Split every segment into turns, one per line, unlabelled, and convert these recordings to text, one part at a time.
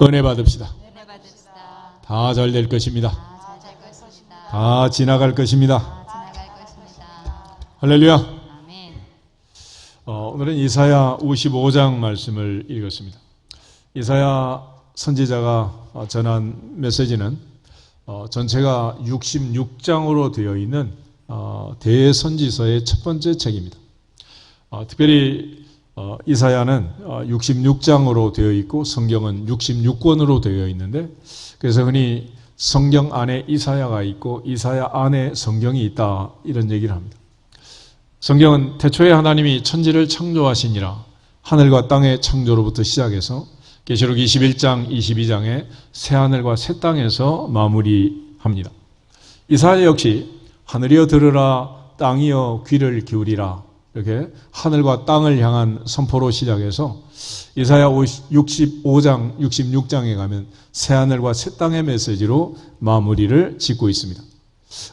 은혜 받읍시다. 다 잘 될 것입니다. 다 지나갈 것입니다. 할렐루야. 오늘은 이사야 55장 말씀을 읽었습니다. 이사야 선지자가 전한 메시지는 전체가 66장으로 되어 있는 대선지서의 첫 번째 책입니다. 특별히 이사야는 66장으로 되어 있고 성경은 66권으로 되어 있는데, 그래서 흔히 성경 안에 이사야가 있고 이사야 안에 성경이 있다, 이런 얘기를 합니다. 성경은 태초에 하나님이 천지를 창조하시니라, 하늘과 땅의 창조로부터 시작해서 계시록 21장, 22장에 새하늘과 새 땅에서 마무리합니다. 이사야 역시 하늘이여 들으라, 땅이여 귀를 기울이라, 이렇게 하늘과 땅을 향한 선포로 시작해서 이사야 65장, 66장에 가면 새하늘과 새 땅의 메시지로 마무리를 짓고 있습니다.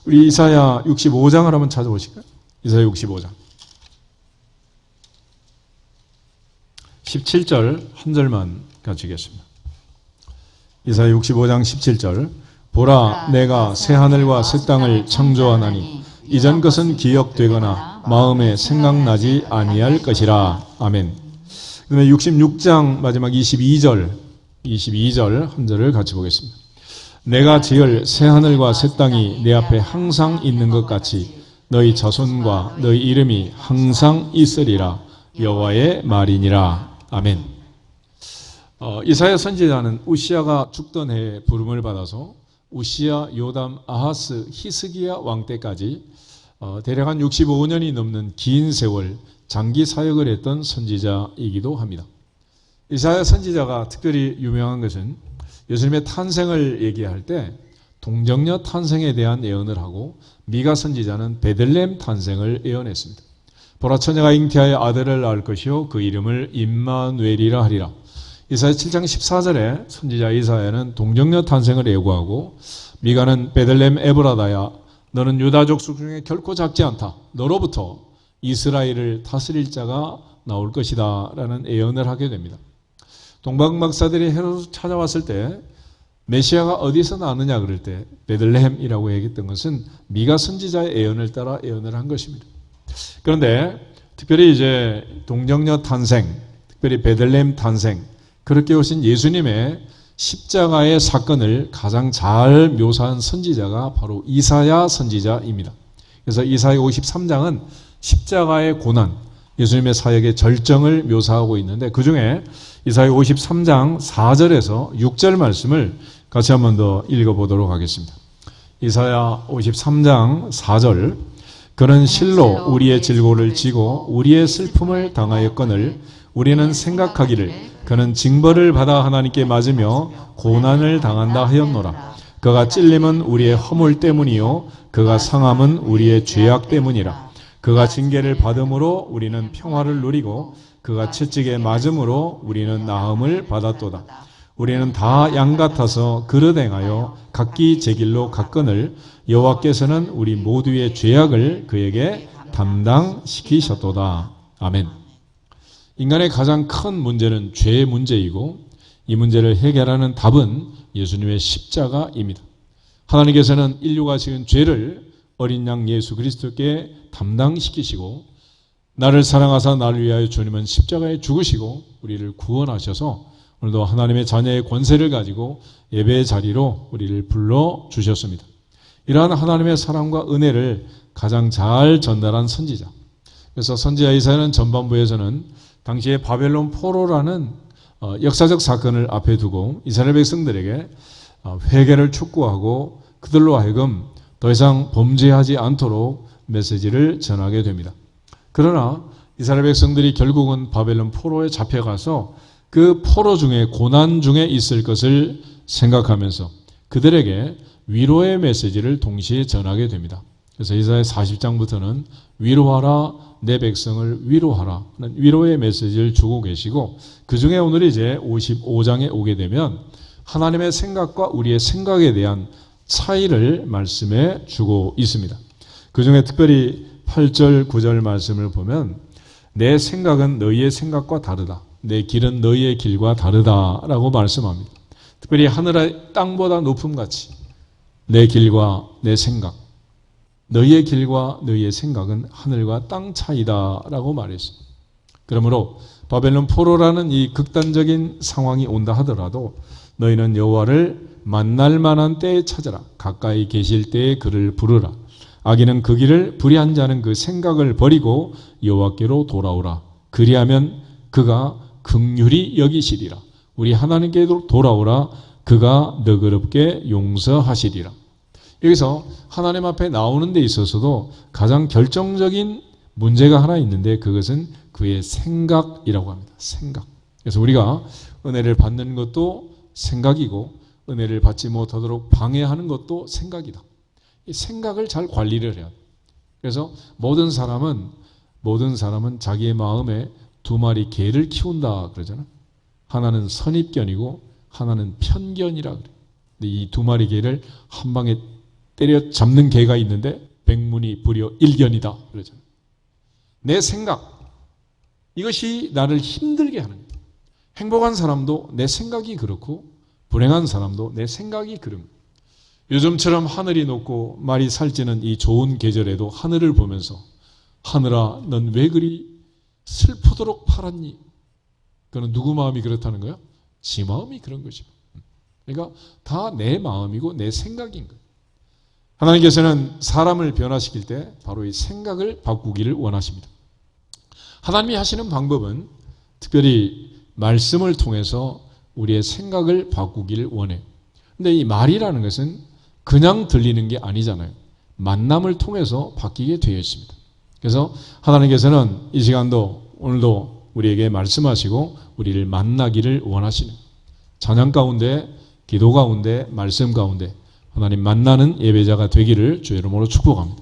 우리 이사야 65장을 한번 찾아보실까요? 이사야 65장 17절 한 절만 같이 읽겠습니다. 이사야 65장 17절 보라, 내가 새하늘과 새 땅을 창조하나니 이전 것은 기억되거나 마음에 생각나지 아니할 것이라. 아멘. 그다음에 66장 마지막 22절 한 절을 같이 보겠습니다. 내가 지을 새하늘과 새 땅이 내 앞에 항상 있는 것 같이 너희 자손과 너희 이름이 항상 있으리라. 여호와의 말이니라. 아멘. 이사야 선지자는 우시야가 죽던 해에 부름을 받아서 우시야, 요담, 아하스, 히스기야 왕 때까지 대략 한 65년이 넘는 긴 세월 장기 사역을 했던 선지자이기도 합니다. 이사야 선지자가 특별히 유명한 것은 예수님의 탄생을 얘기할 때 동정녀 탄생에 대한 예언을 하고, 미가 선지자는 베들레헴 탄생을 예언했습니다. 보라, 처녀가 잉태하여 아들을 낳을 것이요 그 이름을 임마누엘이라 하리라. 이사야 7장 14절에 선지자 이사야는 동정녀 탄생을 예고하고, 미가는 베들레헴 에브라다야, 너는 유다 족속 중에 결코 작지 않다. 너로부터 이스라엘을 다스릴 자가 나올 것이다 라는 예언을 하게 됩니다. 동방 박사들이 헤롯을 찾아왔을 때 메시아가 어디서 나느냐 그럴 때 베들레헴이라고 얘기했던 것은 미가 선지자의 예언을 따라 예언을 한 것입니다. 그런데 특별히 이제 동정녀 탄생, 특별히 베들레헴 탄생, 그렇게 오신 예수님의 십자가의 사건을 가장 잘 묘사한 선지자가 바로 이사야 선지자입니다. 그래서 이사야 53장은 십자가의 고난, 예수님의 사역의 절정을 묘사하고 있는데, 그 중에 이사야 53장 4절에서 6절 말씀을 같이 한 번 더 읽어보도록 하겠습니다. 이사야 53장 4절 그는 실로 우리의 질고를 지고 우리의 슬픔을 당하였거늘 우리는 생각하기를 그는 징벌을 받아 하나님께 맞으며 고난을 당한다 하였노라. 그가 찔림은 우리의 허물 때문이요 그가 상함은 우리의 죄악 때문이라. 그가 징계를 받음으로 우리는 평화를 누리고 그가 채찍에 맞음으로 우리는 나음을 받았도다. 우리는 다 양 같아서 그릇 행하여 각기 제 길로 갔거늘 여호와께서는 우리 모두의 죄악을 그에게 담당시키셨도다. 아멘. 인간의 가장 큰 문제는 죄의 문제이고, 이 문제를 해결하는 답은 예수님의 십자가입니다. 하나님께서는 인류가 지은 죄를 어린 양 예수 그리스도께 담당시키시고, 나를 사랑하사 나를 위하여 주님은 십자가에 죽으시고 우리를 구원하셔서 오늘도 하나님의 자녀의 권세를 가지고 예배의 자리로 우리를 불러주셨습니다. 이러한 하나님의 사랑과 은혜를 가장 잘 전달한 선지자. 그래서 선지자 이사야는 전반부에서는 당시에 바벨론 포로라는 역사적 사건을 앞에 두고 이스라엘 백성들에게 회개를 촉구하고 그들로 하여금 더 이상 범죄하지 않도록 메시지를 전하게 됩니다. 그러나 이스라엘 백성들이 결국은 바벨론 포로에 잡혀가서 그 포로 중에 고난 중에 있을 것을 생각하면서 그들에게 위로의 메시지를 동시에 전하게 됩니다. 그래서 이사야 40장부터는 위로하라, 내 백성을 위로하라 하는 위로의 메시지를 주고 계시고, 그 중에 오늘 이제 55장에 오게 되면 하나님의 생각과 우리의 생각에 대한 차이를 말씀해 주고 있습니다. 그 중에 특별히 8절, 9절 말씀을 보면 내 생각은 너희의 생각과 다르다. 내 길은 너희의 길과 다르다라고 말씀합니다. 특별히 하늘의 땅보다 높음같이 내 길과 내 생각, 너희의 길과 너희의 생각은 하늘과 땅 차이다 라고 말했어요. 그러므로 바벨론 포로라는 이 극단적인 상황이 온다 하더라도 너희는 여호와를 만날 만한 때에 찾아라. 가까이 계실 때에 그를 부르라. 악인은 그 길을 불의한 자는 그 생각을 버리고 여호와께로 돌아오라. 그리하면 그가 긍휼히 여기시리라. 우리 하나님께로 돌아오라. 그가 너그럽게 용서하시리라. 여기서 하나님 앞에 나오는 데 있어서도 가장 결정적인 문제가 하나 있는데 그것은 그의 생각이라고 합니다. 생각. 그래서 우리가 은혜를 받는 것도 생각이고 은혜를 받지 못하도록 방해하는 것도 생각이다. 이 생각을 잘 관리를 해야 돼. 그래서 모든 사람은 자기의 마음에 두 마리 개를 키운다 그러잖아. 하나는 선입견이고 하나는 편견이라 그래. 근데 이 두 마리 개를 한 방에 때려 잡는 개가 있는데 백문이 불여 일견이다 그러잖아. 내 생각, 이것이 나를 힘들게 하는 거예요. 행복한 사람도 내 생각이 그렇고 불행한 사람도 내 생각이 그런 거예요. 요즘처럼 하늘이 높고 말이 살찌는 이 좋은 계절에도 하늘을 보면서 하늘아 넌 왜 그리 슬프도록 팔았니? 그건 누구 마음이 그렇다는 거야? 지 마음이 그런 거죠. 그러니까 다 내 마음이고 내 생각인 거예요. 하나님께서는 사람을 변화시킬 때 바로 이 생각을 바꾸기를 원하십니다. 하나님이 하시는 방법은 특별히 말씀을 통해서 우리의 생각을 바꾸기를 원해요. 근데 이 말이라는 것은 그냥 들리는 게 아니잖아요. 만남을 통해서 바뀌게 되어 있습니다. 그래서 하나님께서는 이 시간도 오늘도 우리에게 말씀하시고 우리를 만나기를 원하시는 찬양 가운데, 기도 가운데, 말씀 가운데 하나님 만나는 예배자가 되기를 주의 이름으로 축복합니다.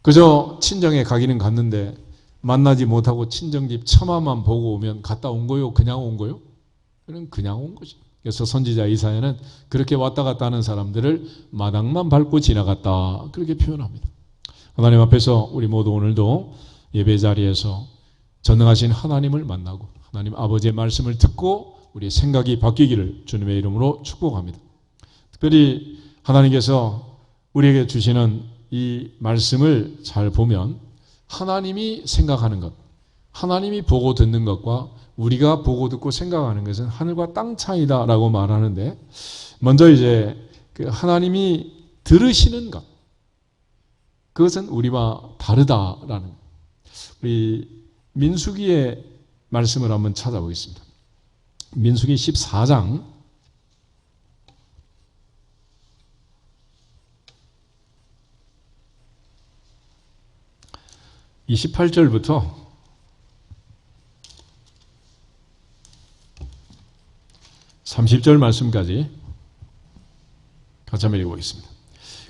그저 친정에 가기는 갔는데 만나지 못하고 친정집 처마만 보고 오면 갔다 온 거요? 그냥 온 거요? 그냥 온 거죠. 그래서 선지자 이사야는 그렇게 왔다 갔다 하는 사람들을 마당만 밟고 지나갔다 그렇게 표현합니다. 하나님 앞에서 우리 모두 오늘도 예배 자리에서 전능하신 하나님을 만나고 하나님 아버지의 말씀을 듣고 우리의 생각이 바뀌기를 주님의 이름으로 축복합니다. 특별히 하나님께서 우리에게 주시는 이 말씀을 잘 보면 하나님이 생각하는 것, 하나님이 보고 듣는 것과 우리가 보고 듣고 생각하는 것은 하늘과 땅 차이다라고 말하는데 먼저 이제 그 하나님이 들으시는 것, 그것은 우리와 다르다라는 것. 우리 민수기의 말씀을 한번 찾아보겠습니다. 민수기 14장 28절부터 30절 말씀까지 같이 한번 읽어보겠습니다.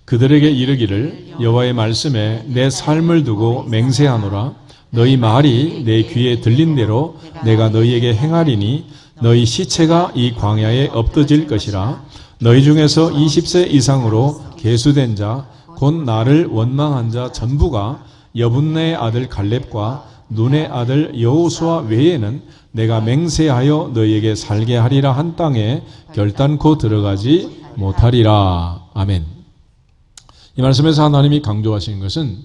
그들에게 이르기를 여호와의 말씀에 내 삶을 두고 맹세하노라. 너희 말이 내 귀에 들린 대로 내가 너희에게 행하리니 너희 시체가 이 광야에 엎어질 것이라. 너희 중에서 20세 이상으로 계수된 자 곧 나를 원망한 자 전부가 여분네의 아들 갈렙과 눈의 아들 여호수아 외에는 내가 맹세하여 너희에게 살게 하리라 한 땅에 결단코 들어가지 못하리라. 아멘. 이 말씀에서 하나님이 강조하시는 것은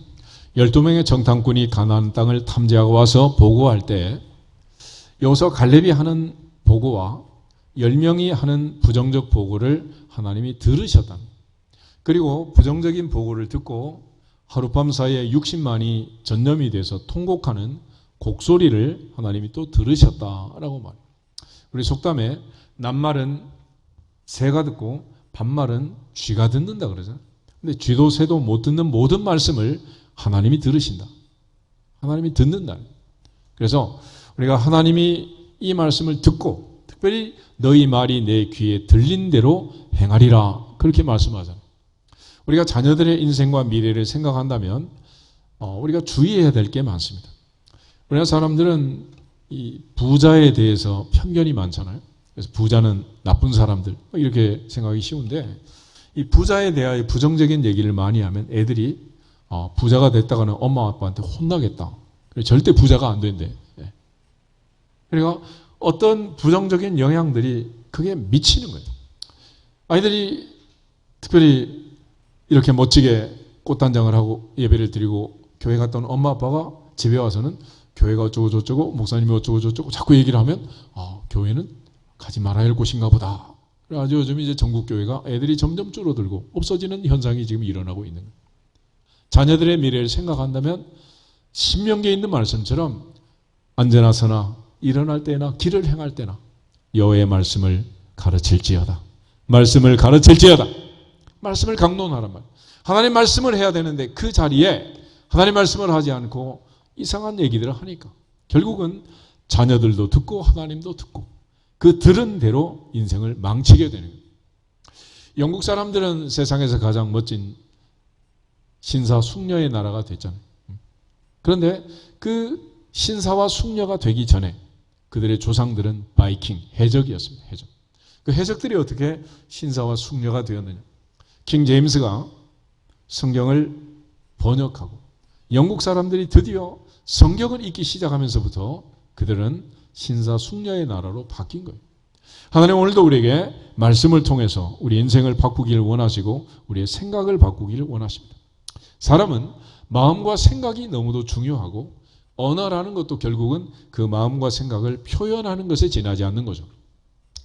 12명의 정탐꾼이 가나안 땅을 탐지하고 와서 보고할 때 여호수아 갈렙이 하는 보고와 10명이 하는 부정적 보고를 하나님이 들으셨다. 그리고 부정적인 보고를 듣고 하룻밤 사이에 60만이 전염이 돼서 통곡하는 곡소리를 하나님이 또 들으셨다라고 말해요. 우리 속담에 낱말은 새가 듣고 반말은 쥐가 듣는다 그러잖아요. 근데 쥐도 새도 못 듣는 모든 말씀을 하나님이 들으신다. 하나님이 듣는다. 그래서 우리가 하나님이 이 말씀을 듣고 특별히 너희 말이 내 귀에 들린 대로 행하리라 그렇게 말씀하잖아요. 우리가 자녀들의 인생과 미래를 생각한다면 우리가 주의해야 될 게 많습니다. 우리나라 사람들은 이 부자에 대해서 편견이 많잖아요. 그래서 부자는 나쁜 사람들 이렇게 생각하기 쉬운데 이 부자에 대하여 부정적인 얘기를 많이 하면 애들이 부자가 됐다가는 엄마 아빠한테 혼나겠다. 절대 부자가 안 된대. 그러니까 어떤 부정적인 영향들이 그게 미치는 거예요. 아이들이 특별히 이렇게 멋지게 꽃단장을 하고 예배를 드리고 교회 갔다 온 엄마 아빠가 집에 와서는 교회가 어쩌고 저쩌고 목사님이 어쩌고 저쩌고 자꾸 얘기를 하면 교회는 가지 말아야 할 곳인가 보다. 그래가지고 요즘 이제 전국 교회가 애들이 점점 줄어들고 없어지는 현상이 지금 일어나고 있는 거예요. 자녀들의 미래를 생각한다면 신명기에 있는 말씀처럼 앉으나 서나 일어날 때나 길을 행할 때나 여호와의 말씀을 가르칠지어다. 말씀을 가르칠지어다. 말씀을 강론하란 말. 하나님 말씀을 해야 되는데 그 자리에 하나님 말씀을 하지 않고 이상한 얘기들을 하니까 결국은 자녀들도 듣고 하나님도 듣고 그 들은 대로 인생을 망치게 되는 거예요. 영국 사람들은 세상에서 가장 멋진 신사 숙녀의 나라가 됐잖아요. 그런데 그 신사와 숙녀가 되기 전에 그들의 조상들은 바이킹, 해적이었습니다. 해적. 그 해적들이 어떻게 신사와 숙녀가 되었느냐. 킹 제임스가 성경을 번역하고 영국 사람들이 드디어 성경을 읽기 시작하면서부터 그들은 신사 숙녀의 나라로 바뀐 거예요. 하나님 오늘도 우리에게 말씀을 통해서 우리 인생을 바꾸기를 원하시고 우리의 생각을 바꾸기를 원하십니다. 사람은 마음과 생각이 너무도 중요하고 언어라는 것도 결국은 그 마음과 생각을 표현하는 것에 지나지 않는 거죠.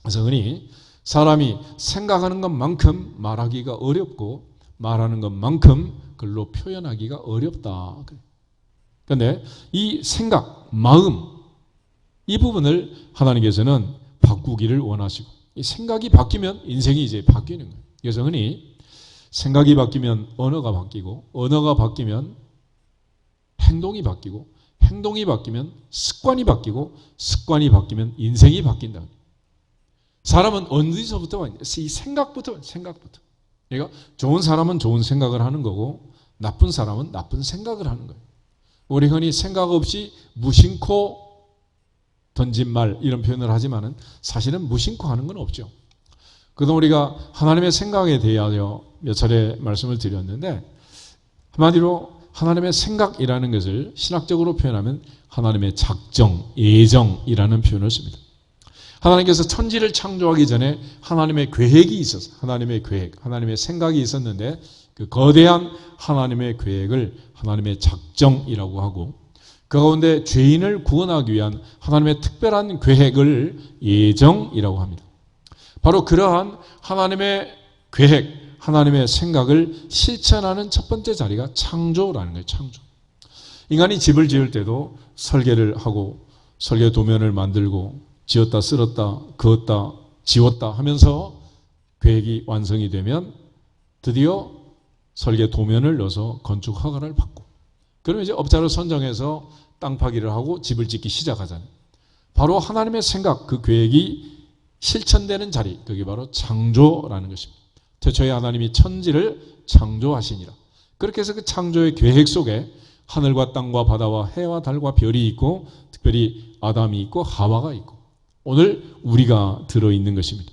그래서 흔히 사람이 생각하는 것만큼 말하기가 어렵고 말하는 것만큼 글로 표현하기가 어렵다. 그런데 이 생각, 마음 이 부분을 하나님께서는 바꾸기를 원하시고 이 생각이 바뀌면 인생이 이제 바뀌는 거예요. 그래서 흔히 생각이 바뀌면 언어가 바뀌고 언어가 바뀌면 행동이 바뀌고 행동이 바뀌면 습관이 바뀌고 습관이 바뀌면 인생이 바뀐다. 사람은 어디서부터 이 생각부터. 그러니까 좋은 사람은 좋은 생각을 하는 거고 나쁜 사람은 나쁜 생각을 하는 거예요. 우리 흔히 생각 없이 무심코 던진 말 이런 표현을 하지만은 사실은 무심코 하는 건 없죠. 그동안 우리가 하나님의 생각에 대하여 몇 차례 말씀을 드렸는데 한마디로 하나님의 생각이라는 것을 신학적으로 표현하면 하나님의 작정, 예정이라는 표현을 씁니다. 하나님께서 천지를 창조하기 전에 하나님의 계획이 있었어요. 하나님의 계획, 하나님의 생각이 있었는데 그 거대한 하나님의 계획을 하나님의 작정이라고 하고 그 가운데 죄인을 구원하기 위한 하나님의 특별한 계획을 예정이라고 합니다. 바로 그러한 하나님의 계획, 하나님의 생각을 실천하는 첫 번째 자리가 창조라는 거예요. 창조. 인간이 집을 지을 때도 설계를 하고 설계 도면을 만들고 지었다 쓸었다 그었다 지웠다 하면서 계획이 완성이 되면 드디어 설계 도면을 넣어서 건축 허가를 받고 그러면 이제 업자를 선정해서 땅 파기를 하고 집을 짓기 시작하잖아요. 바로 하나님의 생각, 그 계획이 실천되는 자리, 그게 바로 창조라는 것입니다. 태초에 하나님이 천지를 창조하시니라. 그렇게 해서 그 창조의 계획 속에 하늘과 땅과 바다와 해와 달과 별이 있고 특별히 아담이 있고 하와가 있고 오늘 우리가 들어있는 것입니다.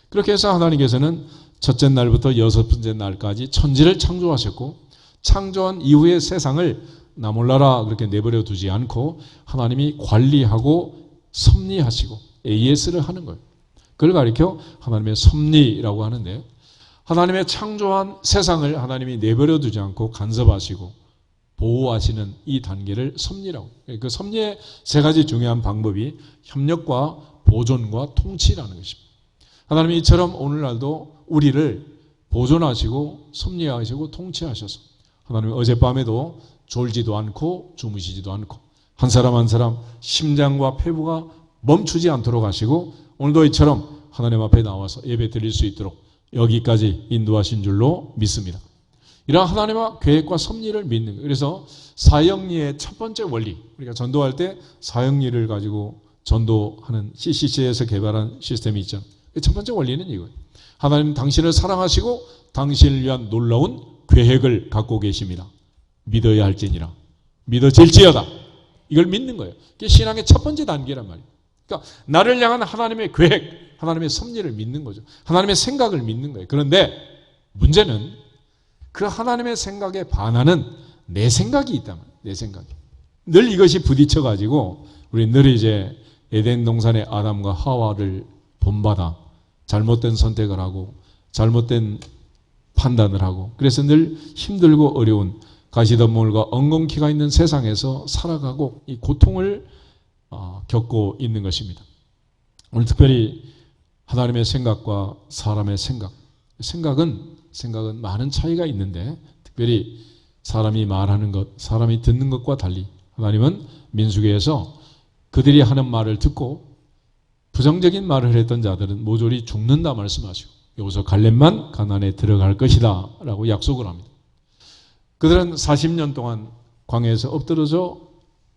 그렇게 해서 하나님께서는 첫째 날부터 여섯 번째 날까지 천지를 창조하셨고 창조한 이후의 세상을 나 몰라라 그렇게 내버려 두지 않고 하나님이 관리하고 섭리하시고 AS를 하는 거예요. 그걸 가리켜 하나님의 섭리라고 하는데 하나님의 창조한 세상을 하나님이 내버려 두지 않고 간섭하시고 보호하시는 이 단계를 섭리라고. 그 섭리의 세 가지 중요한 방법이 협력과 보존과 통치라는 것입니다. 하나님이 이처럼 오늘날도 우리를 보존하시고 섭리하시고 통치하셔서 하나님은 어젯밤에도 졸지도 않고 주무시지도 않고 한 사람 한 사람 심장과 폐부가 멈추지 않도록 하시고 오늘도 이처럼 하나님 앞에 나와서 예배 드릴 수 있도록 여기까지 인도하신 줄로 믿습니다. 이러한 하나님의 계획과 섭리를 믿는 거예요. 그래서 사형리의 첫 번째 원리, 우리가 전도할 때 사형리를 가지고 전도하는 CCC에서 개발한 시스템이 있죠. 첫 번째 원리는 이거예요. 하나님 당신을 사랑하시고 당신을 위한 놀라운 계획을 갖고 계십니다. 믿어야 할지니라. 믿어질지어다. 이걸 믿는 거예요. 그게 신앙의 첫 번째 단계란 말이에요. 그러니까 나를 향한 하나님의 계획, 하나님의 섭리를 믿는 거죠. 하나님의 생각을 믿는 거예요. 그런데 문제는 그 하나님의 생각에 반하는 내 생각이 있다면 내 생각이. 늘 이것이 부딪혀가지고 우리 늘 이제 에덴 동산의 아담과 하와를 본받아 잘못된 선택을 하고 잘못된 판단을 하고 그래서 늘 힘들고 어려운 가시덤불과 엉겅퀴가 있는 세상에서 살아가고 이 고통을 겪고 있는 것입니다. 오늘 특별히 하나님의 생각과 사람의 생각은 많은 차이가 있는데 특별히 사람이 말하는 것, 사람이 듣는 것과 달리 하나님은 민수기에서 그들이 하는 말을 듣고 부정적인 말을 했던 자들은 모조리 죽는다 말씀하시고 여기서 갈렙만 가나안에 들어갈 것이다 라고 약속을 합니다. 그들은 40년 동안 광야에서 엎드러져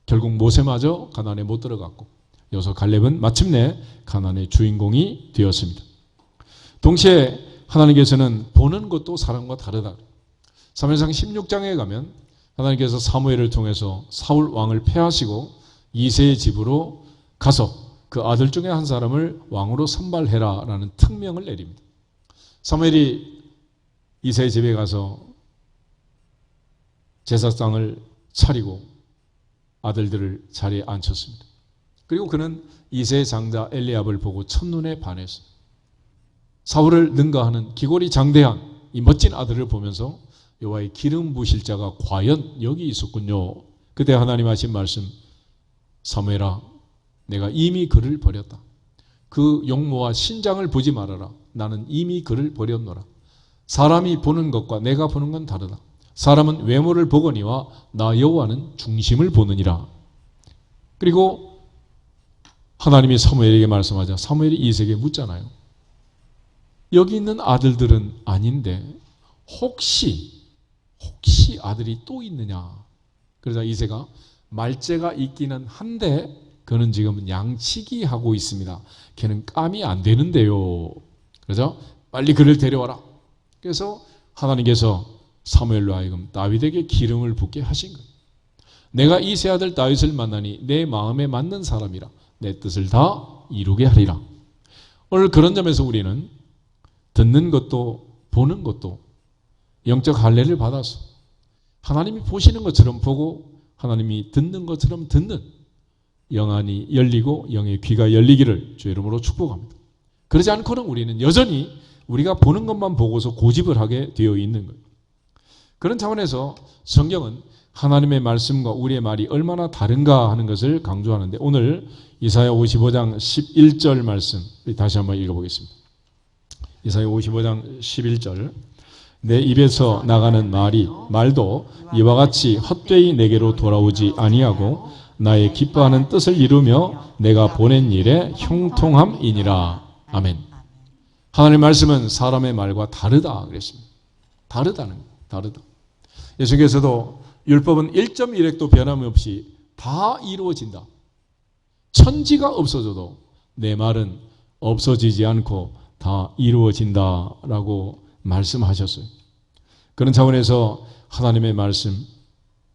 결국 모세마저 가나안에 못 들어갔고 여기서 갈렙은 마침내 가나안의 주인공이 되었습니다. 동시에 하나님께서는 보는 것도 사람과 다르다. 사무엘상 16장에 가면 하나님께서 사무엘을 통해서 사울 왕을 패하시고 이새의 집으로 가서 그 아들 중에 한 사람을 왕으로 선발해라 라는 특명을 내립니다. 사무엘이 이새의 집에 가서 제사상을 차리고 아들들을 자리에 앉혔습니다. 그리고 그는 이새의 장자 엘리압을 보고 첫눈에 반했어요. 사울을 능가하는 기골이 장대한 이 멋진 아들을 보면서 여호와의 기름 부으실 자가 과연 여기 있었군요. 그때 하나님 하신 말씀, 사무엘아 내가 이미 그를 버렸다. 그 용모와 신장을 보지 말아라. 나는 이미 그를 버렸노라. 사람이 보는 것과 내가 보는 건 다르다. 사람은 외모를 보거니와 나 여호와는 중심을 보느니라. 그리고 하나님이 사무엘에게 말씀하자 사무엘이 이새에게 묻잖아요. 여기 있는 아들들은 아닌데 혹시 아들이 또 있느냐. 그러자 이새가 말째가 있기는 한데 그는 지금 양치기 하고 있습니다. 걔는 깜이 안 되는데요. 그래서 빨리 그를 데려와라. 그래서 하나님께서 사무엘로 하여금 다윗에게 기름을 붓게 하신 거예요. 내가 이새 아들 다윗을 만나니 내 마음에 맞는 사람이라 내 뜻을 다 이루게 하리라. 오늘 그런 점에서 우리는 듣는 것도 보는 것도 영적 할례를 받아서 하나님이 보시는 것처럼 보고 하나님이 듣는 것처럼 듣는 영안이 열리고 영의 귀가 열리기를 주의 이름으로 축복합니다. 그러지 않고는 우리는 여전히 우리가 보는 것만 보고서 고집을 하게 되어 있는 거예요. 그런 차원에서 성경은 하나님의 말씀과 우리의 말이 얼마나 다른가 하는 것을 강조하는데 오늘 이사야 55장 11절 말씀 다시 한번 읽어보겠습니다. 이사야 55장 11절 내 입에서 나가는 말도 이와 같이 헛되이 내게로 돌아오지 아니하고 나의 기뻐하는 뜻을 이루며 내가 보낸 일에 형통함이니라. 아멘. 하나님의 말씀은 사람의 말과 다르다 그랬습니다. 다르다. 예수께서도 율법은 1.1획도 변함없이 다 이루어진다. 천지가 없어져도 내 말은 없어지지 않고 다 이루어진다라고 말씀하셨어요. 그런 차원에서 하나님의 말씀,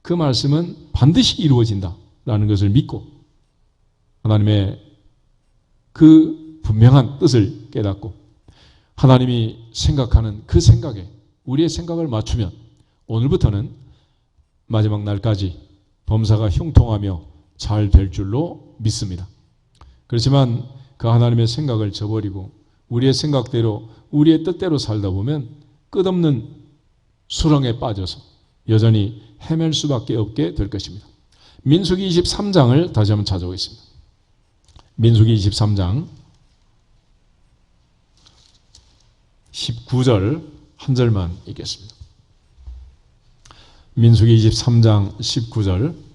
그 말씀은 반드시 이루어진다라는 것을 믿고 하나님의 그 분명한 뜻을 깨닫고 하나님이 생각하는 그 생각에 우리의 생각을 맞추면 오늘부터는 마지막 날까지 범사가 형통하며 잘 될 줄로 믿습니다. 그렇지만 그 하나님의 생각을 저버리고 우리의 생각대로 우리의 뜻대로 살다 보면 끝없는 수렁에 빠져서 여전히 헤맬 수밖에 없게 될 것입니다. 민수기 23장을 다시 한번 찾아오겠습니다. 민수기 23장 19절 한 절만 읽겠습니다. 민수기 23장 19절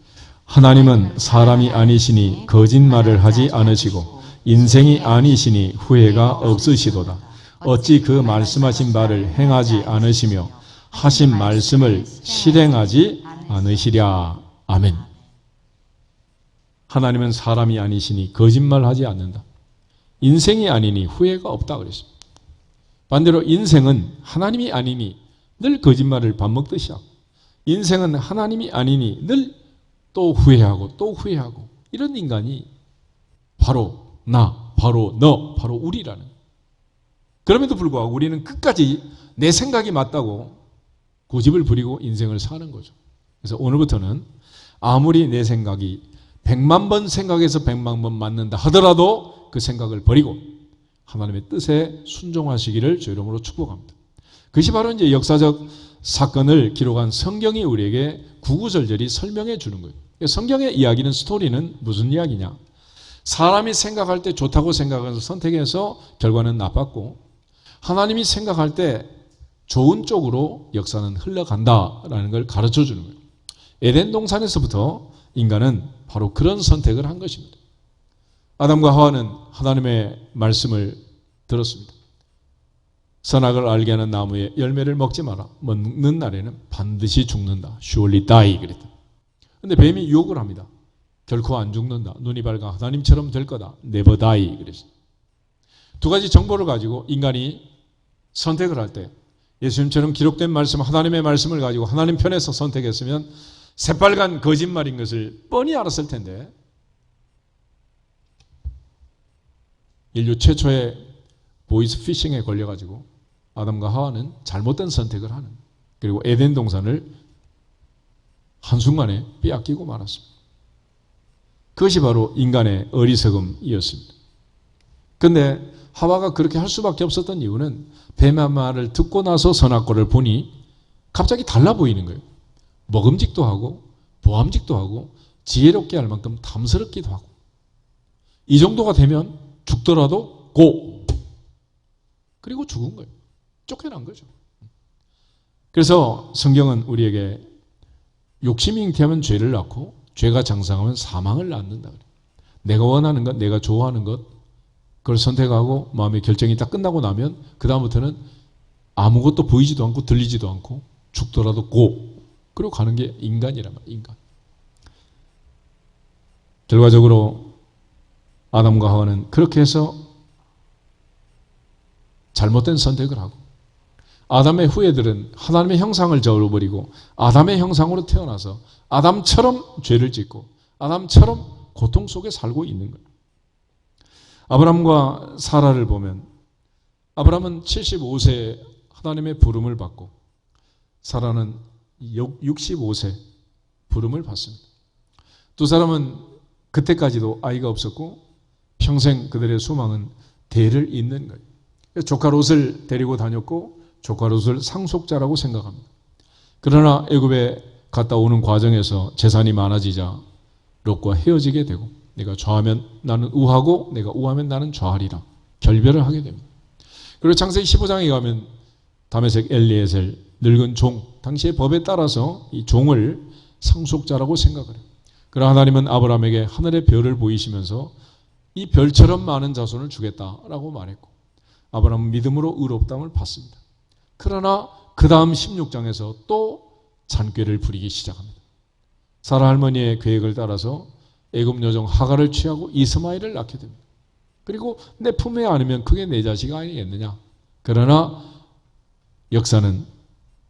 하나님은 사람이 아니시니 거짓말을 하지 않으시고 인생이 아니시니 후회가 없으시도다. 어찌 그 말씀하신 바를 행하지 않으시며 하신 말씀을 실행하지 않으시랴. 아멘. 하나님은 사람이 아니시니 거짓말하지 않는다. 인생이 아니니 후회가 없다 그랬습니다. 반대로 인생은 하나님이 아니니 늘 거짓말을 밥 먹듯이 하고 인생은 하나님이 아니니 늘 또 후회하고 또 후회하고 이런 인간이 바로 나, 바로 너, 바로 우리라는. 그럼에도 불구하고 우리는 끝까지 내 생각이 맞다고 고집을 부리고 인생을 사는 거죠. 그래서 오늘부터는 아무리 내 생각이 100만 번 생각해서 100만 번 맞는다 하더라도 그 생각을 버리고 하나님의 뜻에 순종하시기를 주 이름으로 축복합니다. 그것이 바로 이제 역사적 사건을 기록한 성경이 우리에게 구구절절히 설명해 주는 거예요. 성경의 이야기는, 스토리는 무슨 이야기냐? 사람이 생각할 때 좋다고 생각해서 선택해서 결과는 나빴고, 하나님이 생각할 때 좋은 쪽으로 역사는 흘러간다라는 걸 가르쳐 주는 거예요. 에덴 동산에서부터 인간은 바로 그런 선택을 한 것입니다. 아담과 하와는 하나님의 말씀을 들었습니다. 선악을 알게 하는 나무의 열매를 먹지 마라. 먹는 날에는 반드시 죽는다. Surely die 그랬다. 근데 뱀이 유혹을 합니다. 결코 안 죽는다. 눈이 밝아 하나님처럼 될 거다. Never die 그랬어요. 두 가지 정보를 가지고 인간이 선택을 할 때 예수님처럼 기록된 말씀, 하나님의 말씀을 가지고 하나님 편에서 선택했으면 새빨간 거짓말인 것을 뻔히 알았을 텐데, 인류 최초의 보이스 피싱에 걸려가지고 아담과 하와는 잘못된 선택을 하는, 그리고 에덴 동산을 한순간에 빼앗기고 말았습니다. 그것이 바로 인간의 어리석음이었습니다. 그런데 하와가 그렇게 할 수밖에 없었던 이유는 뱀의 말을 듣고 나서 선악과를 보니 갑자기 달라 보이는 거예요. 먹음직도 하고 보암직도 하고 지혜롭게 할 만큼 탐스럽기도 하고, 이 정도가 되면 죽더라도 고! 그리고 죽은 거예요. 쫓겨난 거죠. 그래서 성경은 우리에게 욕심이 잉태하면 죄를 낳고 죄가 장성하면 사망을 낳는다. 내가 원하는 것, 내가 좋아하는 것, 그걸 선택하고 마음의 결정이 딱 끝나고 나면 그 다음부터는 아무것도 보이지도 않고 들리지도 않고 죽더라도 고! 그리고 가는 게 인간이란 말이에요. 인간. 결과적으로 아담과 하와는 그렇게 해서 잘못된 선택을 하고, 아담의 후예들은 하나님의 형상을 저버리고 아담의 형상으로 태어나서 아담처럼 죄를 짓고 아담처럼 고통 속에 살고 있는 거예요. 아브라함과 사라를 보면 아브라함은 75세 하나님의 부름을 받고 사라는 65세 부름을 받습니다. 두 사람은 그때까지도 아이가 없었고 평생 그들의 소망은 대를 잇는 거예요. 조카 롯을 데리고 다녔고 조카 롯을 상속자라고 생각합니다. 그러나 애굽에 갔다 오는 과정에서 재산이 많아지자 롯과 헤어지게 되고, 내가 좌하면 나는 우하고 내가 우하면 나는 좌하리라 결별을 하게 됩니다. 그리고 창세기 15장에 가면 다메섹 엘리에셀 늙은 종, 당시의 법에 따라서 이 종을 상속자라고 생각을 해요. 그러나 하나님은 아브라함에게 하늘의 별을 보이시면서 이 별처럼 많은 자손을 주겠다라고 말했고, 아브라함은 믿음으로 의롭다함을 받습니다. 그러나 그 다음 16장에서 또 잔꾀를 부리기 시작합니다. 사라 할머니의 계획을 따라서 애굽 여종 하갈을 취하고 이스마엘을 낳게 됩니다. 그리고 내 품에 안으면 그게 내 자식 아니겠느냐. 그러나 역사는,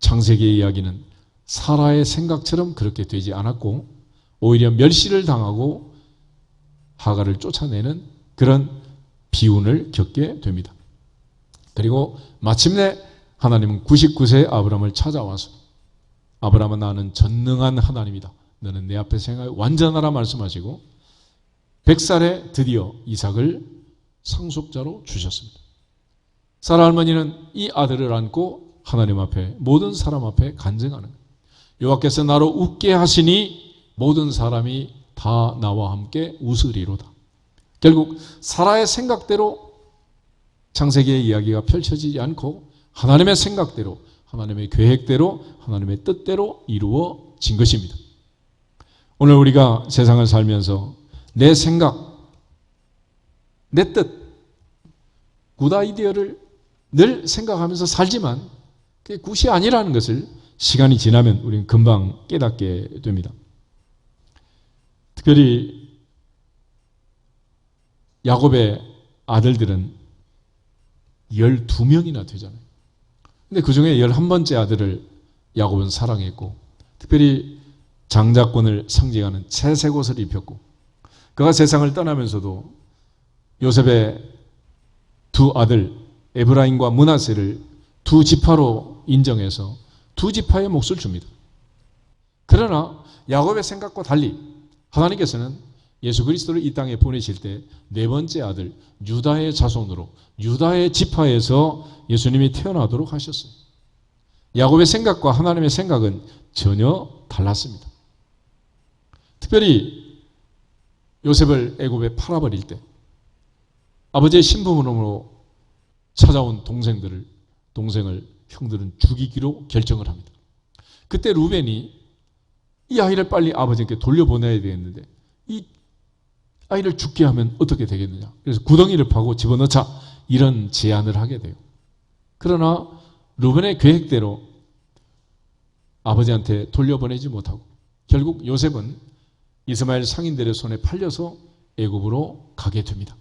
창세기의 이야기는 사라의 생각처럼 그렇게 되지 않았고 오히려 멸시를 당하고 하갈을 쫓아내는 그런 비운을 겪게 됩니다. 그리고 마침내 하나님은 99세 아브라함을 찾아와서, 아브라함아 나는 전능한 하나님이다. 너는 내 앞에 생각해 완전하라 말씀하시고 100살에 드디어 이삭을 상속자로 주셨습니다. 사라 할머니는 이 아들을 안고 하나님 앞에, 모든 사람 앞에 간증하는 거예요. 여호와께서 나로 웃게 하시니 모든 사람이 다 나와 함께 웃으리로다. 결국 사라의 생각대로 창세기의 이야기가 펼쳐지지 않고 하나님의 생각대로, 하나님의 계획대로, 하나님의 뜻대로 이루어진 것입니다. 오늘 우리가 세상을 살면서 내 생각, 내 뜻, 굿 아이디어를 늘 생각하면서 살지만 그게 굿이 아니라는 것을 시간이 지나면 우리는 금방 깨닫게 됩니다. 특별히 야곱의 아들들은 12명이나 되잖아요. 근데 그 중에 11번째 아들을 야곱은 사랑했고, 특별히 장자권을 상징하는 채색 옷을 입혔고, 그가 세상을 떠나면서도 요셉의 두 아들 에브라임과 므낫세를 두 지파로 인정해서 두 지파의 몫을 줍니다. 그러나 야곱의 생각과 달리 하나님께서는 예수 그리스도를 이 땅에 보내실 때 네 번째 아들 유다의 자손으로 유다의 지파에서 예수님이 태어나도록 하셨어요. 야곱의 생각과 하나님의 생각은 전혀 달랐습니다. 특별히 요셉을 애굽에 팔아버릴 때 아버지의 신부름으로 찾아온 동생을 형들은 죽이기로 결정을 합니다. 그때 루벤이 이 아이를 빨리 아버지께 돌려보내야 되겠는데 이 아이를 죽게 하면 어떻게 되겠느냐. 그래서 구덩이를 파고 집어넣자 이런 제안을 하게 돼요. 그러나 루벤의 계획대로 아버지한테 돌려보내지 못하고 결국 요셉은 이스마엘 상인들의 손에 팔려서 애굽으로 가게 됩니다.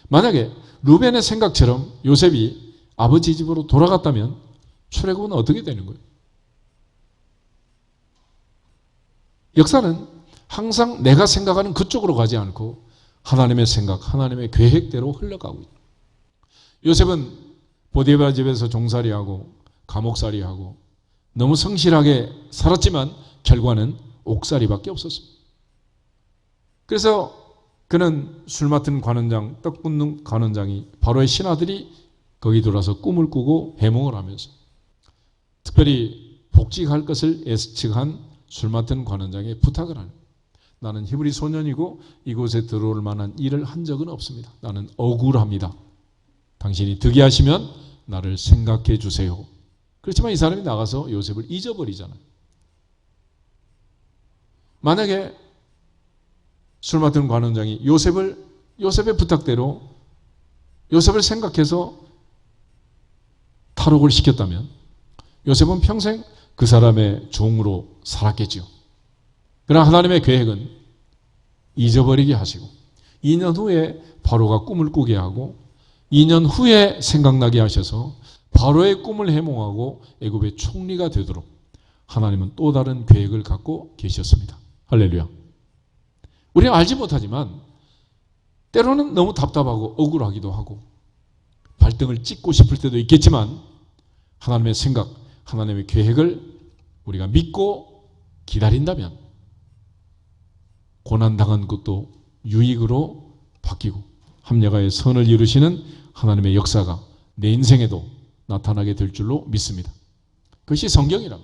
만약에 루벤의 생각처럼 요셉이 아버지 집으로 돌아갔다면 출애굽은 어떻게 되는 거예요? 역사는 항상 내가 생각하는 그쪽으로 가지 않고 하나님의 생각, 하나님의 계획대로 흘러가고 있다. 요셉은 보디발 집에서 종살이하고 감옥살이하고 너무 성실하게 살았지만 결과는 옥살이밖에 없었습니다. 그래서 그는 술 맡은 관원장, 떡 굽는 관원장이 바로의 신하들이 거기 들어와서 꿈을 꾸고 해몽을 하면서 특별히 복직할 것을 예측한 술 맡은 관원장에 부탁을 하는, 나는 히브리 소년이고 이곳에 들어올 만한 일을 한 적은 없습니다. 나는 억울합니다. 당신이 득이하시면 나를 생각해 주세요. 그렇지만 이 사람이 나가서 요셉을 잊어버리잖아요. 만약에 술 맡은 관원장이 요셉의 부탁대로 요셉을 생각해서 탈옥을 시켰다면 요셉은 평생 그 사람의 종으로 살았겠죠. 그러나 하나님의 계획은 잊어버리게 하시고 2년 후에 바로가 꿈을 꾸게 하고 2년 후에 생각나게 하셔서 바로의 꿈을 해몽하고 애굽의 총리가 되도록 하나님은 또 다른 계획을 갖고 계셨습니다. 할렐루야. 우리는 알지 못하지만 때로는 너무 답답하고 억울하기도 하고 발등을 찍고 싶을 때도 있겠지만 하나님의 생각, 하나님의 계획을 우리가 믿고 기다린다면 고난당한 것도 유익으로 바뀌고 합력하여 선을 이루시는 하나님의 역사가 내 인생에도 나타나게 될 줄로 믿습니다. 그것이 성경이라고.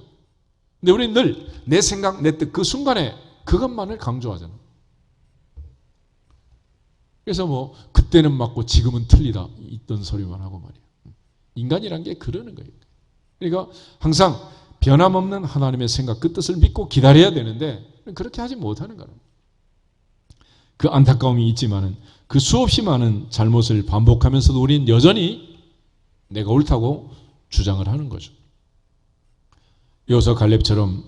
근데 우리는 늘 내 생각, 내 뜻 그 순간에 그것만을 강조하잖아. 그래서 그때는 맞고 지금은 틀리다 있던 소리만 하고 말이야. 인간이란 게 그러는 거예요. 그러니까 항상 변함없는 하나님의 생각, 그 뜻을 믿고 기다려야 되는데 그렇게 하지 못하는 거예요. 그 안타까움이 있지만은 그 수없이 많은 잘못을 반복하면서도 우리는 여전히 내가 옳다고 주장을 하는 거죠. 여호수아 갈렙처럼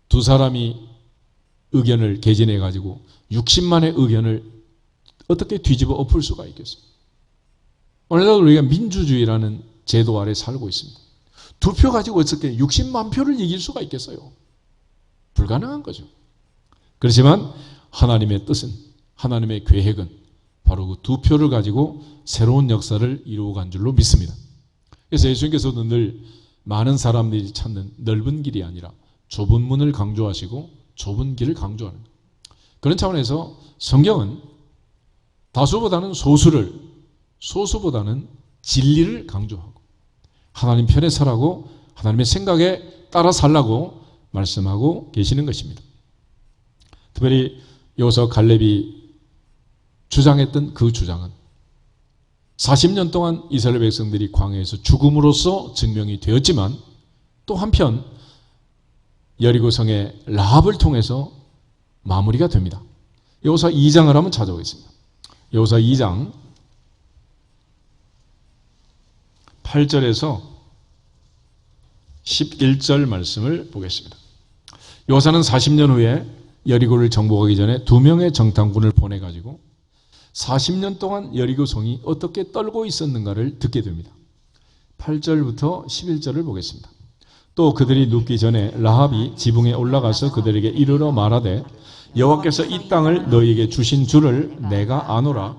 두 사람이 의견을 개진해 가지고 60만의 의견을 어떻게 뒤집어 엎을 수가 있겠어요? 오늘날 우리가 민주주의라는 제도 아래 살고 있습니다. 두 표 가지고 어떻게 60만 표를 이길 수가 있겠어요? 불가능한 거죠. 그렇지만 하나님의 뜻은, 하나님의 계획은 바로 그 두 표를 가지고 새로운 역사를 이루어간 줄로 믿습니다. 그래서 예수님께서도 늘 많은 사람들이 찾는 넓은 길이 아니라 좁은 문을 강조하시고 좁은 길을 강조하는 거예요. 그런 차원에서 성경은 다수보다는 소수보다는 진리를 강조하고 하나님 편에 서라고 하나님의 생각에 따라 살라고 말씀하고 계시는 것입니다. 특별히 여호수아 갈렙이 주장했던 그 주장은 40년 동안 이스라엘 백성들이 광야에서 죽음으로써 증명이 되었지만 또 한편 여리고 성의 라합을 통해서 마무리가 됩니다. 여호수아 2장을 한번 찾아보겠습니다. 여호수아 2장 8절에서 11절 말씀을 보겠습니다. 여호수아는 40년 후에 여리고를 정복하기 전에 2명의 정탐꾼을 보내가지고 40년 동안 여리고 성이 어떻게 떨고 있었는가를 듣게 됩니다. 8절부터 11절을 보겠습니다. 또 그들이 눕기 전에 라합이 지붕에 올라가서 그들에게 이르러 말하되 여호와께서 이 땅을 너희에게 주신 줄을 내가 아노라.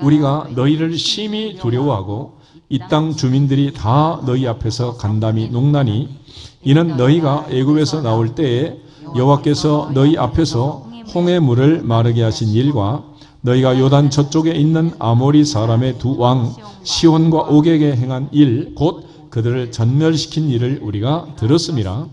우리가 너희를 심히 두려워하고 이 땅 주민들이 다 너희 앞에서 간담이 녹나니 이는 너희가 애굽에서 나올 때에 여호와께서 너희 앞에서 홍해 물을 마르게 하신 일과 너희가 요단 저쪽에 있는 아모리 사람의 두 왕 시온과 옥에게 행한 일 곧 그들을 전멸시킨 일을 우리가 들었음이라.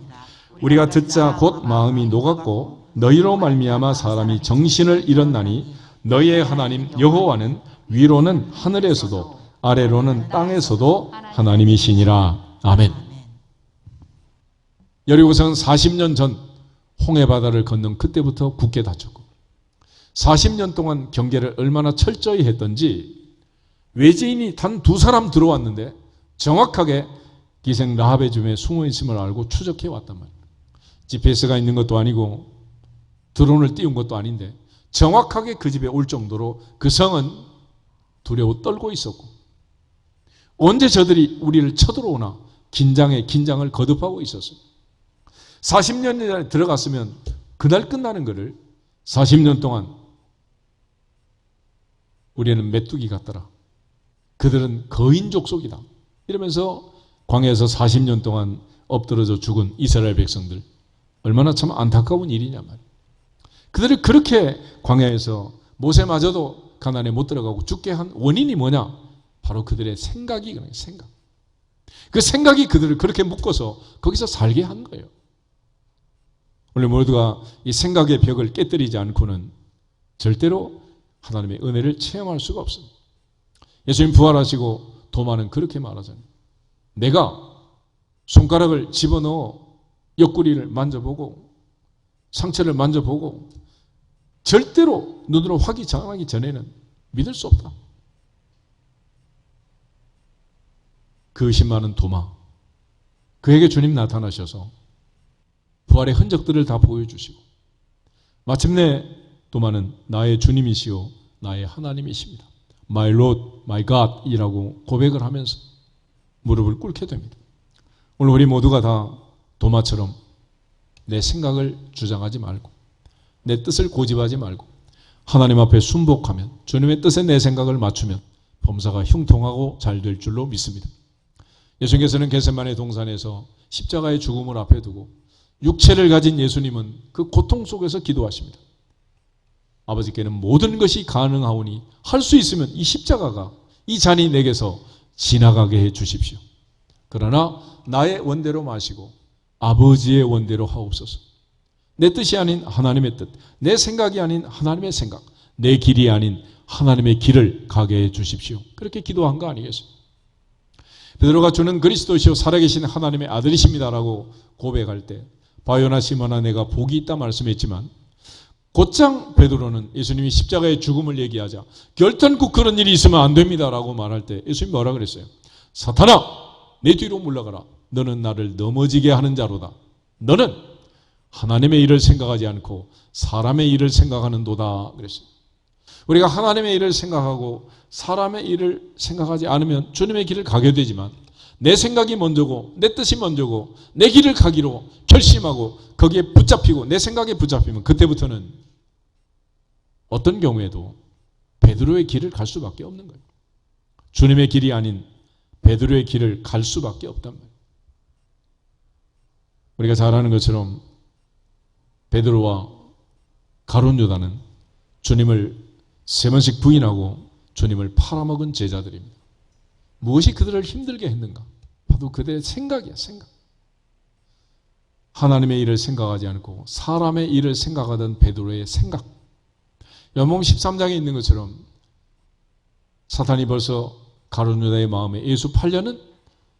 우리가 듣자 곧 마음이 녹았고 너희로 말미암아 사람이 정신을 잃었나니 너희의 하나님 여호와는 위로는 하늘에서도 아래로는 땅에서도 하나님이시니라. 아멘. 여리고성은 40년 전 홍해 바다를 건넌 그때부터 굳게 닫혔고 40년 동안 경계를 얼마나 철저히 했던지 외지인이 단 2사람 들어왔는데 정확하게 기생 라합의 집에 숨어 있음을 알고 추적해 왔단 말이에요. GPS가 있는 것도 아니고 드론을 띄운 것도 아닌데 정확하게 그 집에 올 정도로 그 성은 두려워 떨고 있었고 언제 저들이 우리를 쳐들어오나 긴장을 거듭하고 있었어요. 40년이 들어갔으면 그날 끝나는 것을 40년 동안 우리는 메뚜기 같더라. 그들은 거인 족속이다. 이러면서 광야에서 40년 동안 엎드러져 죽은 이스라엘 백성들 얼마나 참 안타까운 일이냐 말이에요. 그들을 그렇게 광야에서 모세마저도 가나안에 못 들어가고 죽게 한 원인이 뭐냐? 바로 그들의 생각이거든요. 생각. 그 생각이 그들을 그렇게 묶어서 거기서 살게 한 거예요. 우리 모두가 이 생각의 벽을 깨뜨리지 않고는 절대로 하나님의 은혜를 체험할 수가 없습니다. 예수님 부활하시고 도마는 그렇게 말하잖아요. 내가 손가락을 집어넣어 옆구리를 만져보고 상처를 만져보고 절대로 눈으로 확인하기 전에는 믿을 수 없다. 그 의심 많은 도마, 그에게 주님 나타나셔서 부활의 흔적들을 다 보여주시고 마침내 도마는 나의 주님이시오 나의 하나님이십니다. My Lord, My God 이라고 고백을 하면서 무릎을 꿇게 됩니다. 오늘 우리 모두가 다 도마처럼 내 생각을 주장하지 말고 내 뜻을 고집하지 말고 하나님 앞에 순복하면 주님의 뜻에 내 생각을 맞추면 범사가 형통하고 잘 될 줄로 믿습니다. 예수님께서는 겟세마네 동산에서 십자가의 죽음을 앞에 두고 육체를 가진 예수님은 그 고통 속에서 기도하십니다. 아버지께는 모든 것이 가능하오니 할 수 있으면 이 십자가가 이 잔이 내게서 지나가게 해 주십시오. 그러나 나의 원대로 마시고 아버지의 원대로 하옵소서. 내 뜻이 아닌 하나님의 뜻, 내 생각이 아닌 하나님의 생각, 내 길이 아닌 하나님의 길을 가게 해 주십시오. 그렇게 기도한 거 아니겠습니까? 베드로가 주는 그리스도시요 살아계신 하나님의 아들이십니다라고 고백할 때 바요나 시몬아 내가 복이 있다 말씀했지만 곧장 베드로는 예수님이 십자가의 죽음을 얘기하자 결단코 그런 일이 있으면 안 됩니다라고 말할 때 예수님이 뭐라 그랬어요? 사탄아 내 뒤로 물러가라. 너는 나를 넘어지게 하는 자로다. 너는 하나님의 일을 생각하지 않고 사람의 일을 생각하는도다 그랬어요. 우리가 하나님의 일을 생각하고 사람의 일을 생각하지 않으면 주님의 길을 가게 되지만 내 생각이 먼저고 내 뜻이 먼저고 내 길을 가기로 결심하고 거기에 붙잡히고 내 생각에 붙잡히면 그때부터는 어떤 경우에도 베드로의 길을 갈 수밖에 없는 거예요. 주님의 길이 아닌 베드로의 길을 갈 수밖에 없단 말이에요. 우리가 잘 아는 것처럼 베드로와 가룟 유다는 주님을 3번씩 부인하고 주님을 팔아먹은 제자들입니다. 무엇이 그들을 힘들게 했는가? 바로 그들의 생각이야, 생각. 하나님의 일을 생각하지 않고 사람의 일을 생각하던 베드로의 생각. 요한복음 13장에 있는 것처럼 사탄이 벌써 가룟 유다의 마음에 예수 팔려는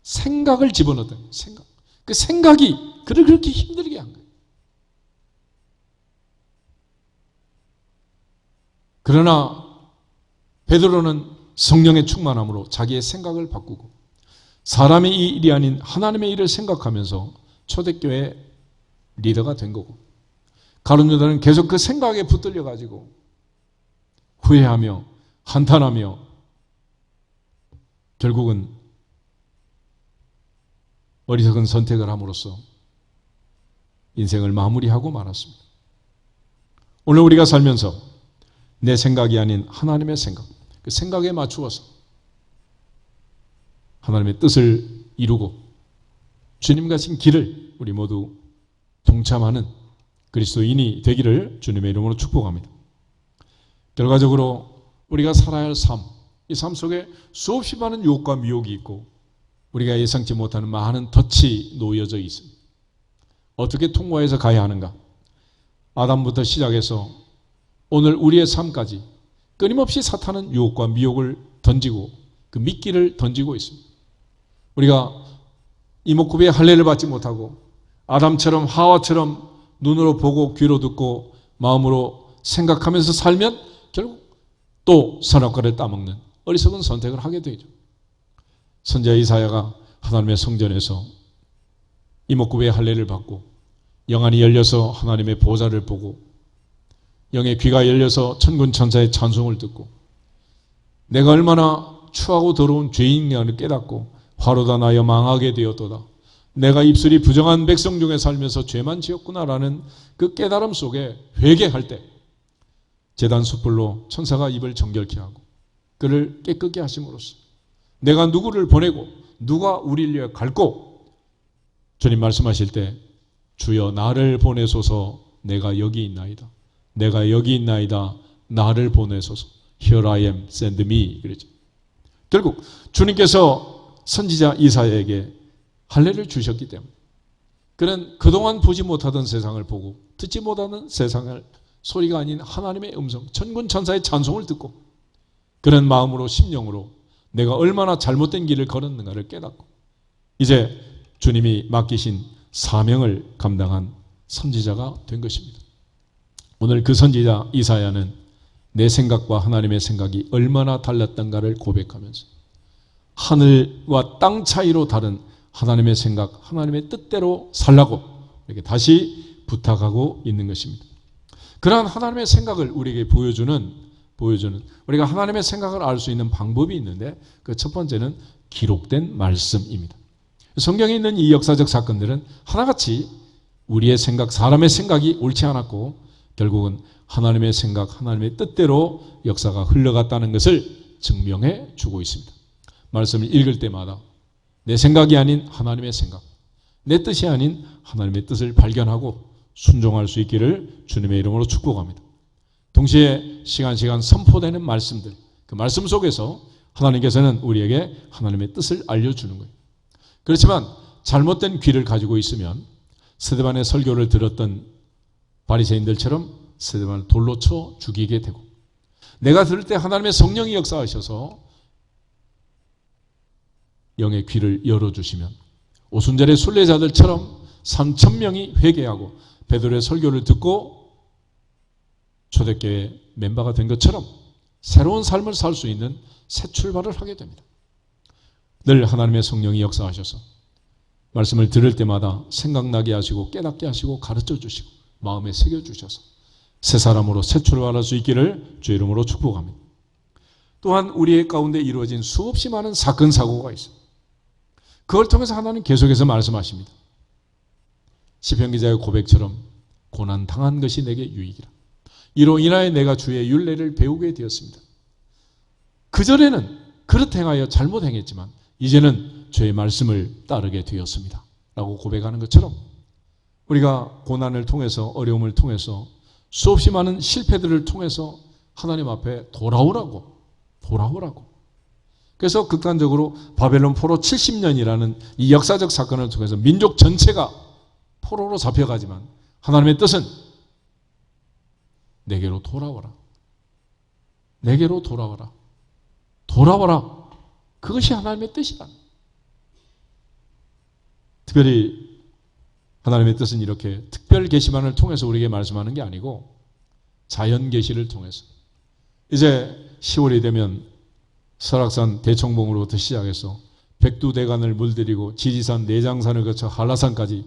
생각을 집어넣었던 생각. 그 생각이 그를 그렇게 힘들게 한 거예요. 그러나 베드로는 성령의 충만함으로 자기의 생각을 바꾸고 사람의 일이 아닌 하나님의 일을 생각하면서 초대교회 리더가 된 거고 가룟 유다는 계속 그 생각에 붙들려 가지고 후회하며 한탄하며 결국은 어리석은 선택을 함으로써 인생을 마무리하고 말았습니다. 오늘 우리가 살면서 내 생각이 아닌 하나님의 생각, 그 생각에 맞추어서 하나님의 뜻을 이루고 주님 가신 길을 우리 모두 동참하는 그리스도인이 되기를 주님의 이름으로 축복합니다. 결과적으로 우리가 살아야 할 삶, 이 삶 속에 수없이 많은 유혹과 미혹이 있고 우리가 예상치 못하는 많은 덫이 놓여져 있습니다. 어떻게 통과해서 가야 하는가? 아담부터 시작해서 오늘 우리의 삶까지 끊임없이 사탄은 유혹과 미혹을 던지고 그 미끼를 던지고 있습니다. 우리가 이목구비의 할례를 받지 못하고 아담처럼 하와처럼 눈으로 보고 귀로 듣고 마음으로 생각하면서 살면 결국 또 선악과를 따먹는 어리석은 선택을 하게 되죠. 선지자 이사야가 하나님의 성전에서 이목구비의 할례를 받고 영안이 열려서 하나님의 보좌를 보고 영의 귀가 열려서 천군 천사의 찬송을 듣고 내가 얼마나 추하고 더러운 죄인이라는 깨닫고 화로다 나여 망하게 되었도다. 내가 입술이 부정한 백성 중에 살면서 죄만 지었구나라는 그 깨달음 속에 회개할 때 제단 숯불로 천사가 입을 정결케 하고 그를 깨끗게 하심으로써 내가 누구를 보내고 누가 우리를 위해 갈고 주님 말씀하실 때 주여 나를 보내소서 내가 여기 있나이다. 내가 여기 있나이다. 나를 보내소서. Here I am, send me. 그랬죠. 결국 주님께서 선지자 이사야에게 할례를 주셨기 때문에 그는 그동안 보지 못하던 세상을 보고 듣지 못하는 세상을 소리가 아닌 하나님의 음성, 천군 천사의 찬송을 듣고 그런 마음으로 심령으로 내가 얼마나 잘못된 길을 걸었는가를 깨닫고 이제 주님이 맡기신 사명을 감당한 선지자가 된 것입니다. 오늘 그 선지자 이사야는 내 생각과 하나님의 생각이 얼마나 달랐던가를 고백하면서 하늘과 땅 차이로 다른 하나님의 생각, 하나님의 뜻대로 살라고 이렇게 다시 부탁하고 있는 것입니다. 그러한 하나님의 생각을 우리에게 보여주는 우리가 하나님의 생각을 알 수 있는 방법이 있는데 그 첫 번째는 기록된 말씀입니다. 성경에 있는 이 역사적 사건들은 하나같이 우리의 생각, 사람의 생각이 옳지 않았고 결국은 하나님의 생각, 하나님의 뜻대로 역사가 흘러갔다는 것을 증명해 주고 있습니다. 말씀을 읽을 때마다 내 생각이 아닌 하나님의 생각, 내 뜻이 아닌 하나님의 뜻을 발견하고 순종할 수 있기를 주님의 이름으로 축복합니다. 동시에 시간 선포되는 말씀들, 그 말씀 속에서 하나님께서는 우리에게 하나님의 뜻을 알려주는 거예요. 그렇지만 잘못된 귀를 가지고 있으면 스데반의 설교를 들었던 바리새인들처럼 스데반을 돌로 쳐 죽이게 되고 내가 들을 때 하나님의 성령이 역사하셔서 영의 귀를 열어주시면 오순절의 순례자들처럼 3,000명이 회개하고 베드로의 설교를 듣고 초대교회 멤버가 된 것처럼 새로운 삶을 살 수 있는 새 출발을 하게 됩니다. 늘 하나님의 성령이 역사하셔서 말씀을 들을 때마다 생각나게 하시고 깨닫게 하시고 가르쳐 주시고 마음에 새겨주셔서 새 사람으로 새 출발할 수 있기를 주의 이름으로 축복합니다. 또한 우리의 가운데 이루어진 수없이 많은 사건 사고가 있습니다. 그걸 통해서 하나님 계속해서 말씀하십니다. 시편 기자의 고백처럼 고난 당한 것이 내게 유익이라. 이로 인하여 내가 주의 율례를 배우게 되었습니다. 그전에는 그릇 행하여 잘못 행했지만 이제는 주의 말씀을 따르게 되었습니다. 라고 고백하는 것처럼 우리가 고난을 통해서 어려움을 통해서 수없이 많은 실패들을 통해서 하나님 앞에 돌아오라고 그래서 극단적으로 바벨론 포로 70년이라는 이 역사적 사건을 통해서 민족 전체가 포로로 잡혀가지만 하나님의 뜻은 내게로 돌아와라. 내게로 돌아와라. 돌아와라. 그것이 하나님의 뜻이다. 특별히 하나님의 뜻은 이렇게 특별 계시만을 통해서 우리에게 말씀하는 게 아니고 자연 계시를 통해서 이제 10월이 되면 설악산 대청봉으로부터 시작해서 백두대간을 물들이고 지리산 내장산을 거쳐 한라산까지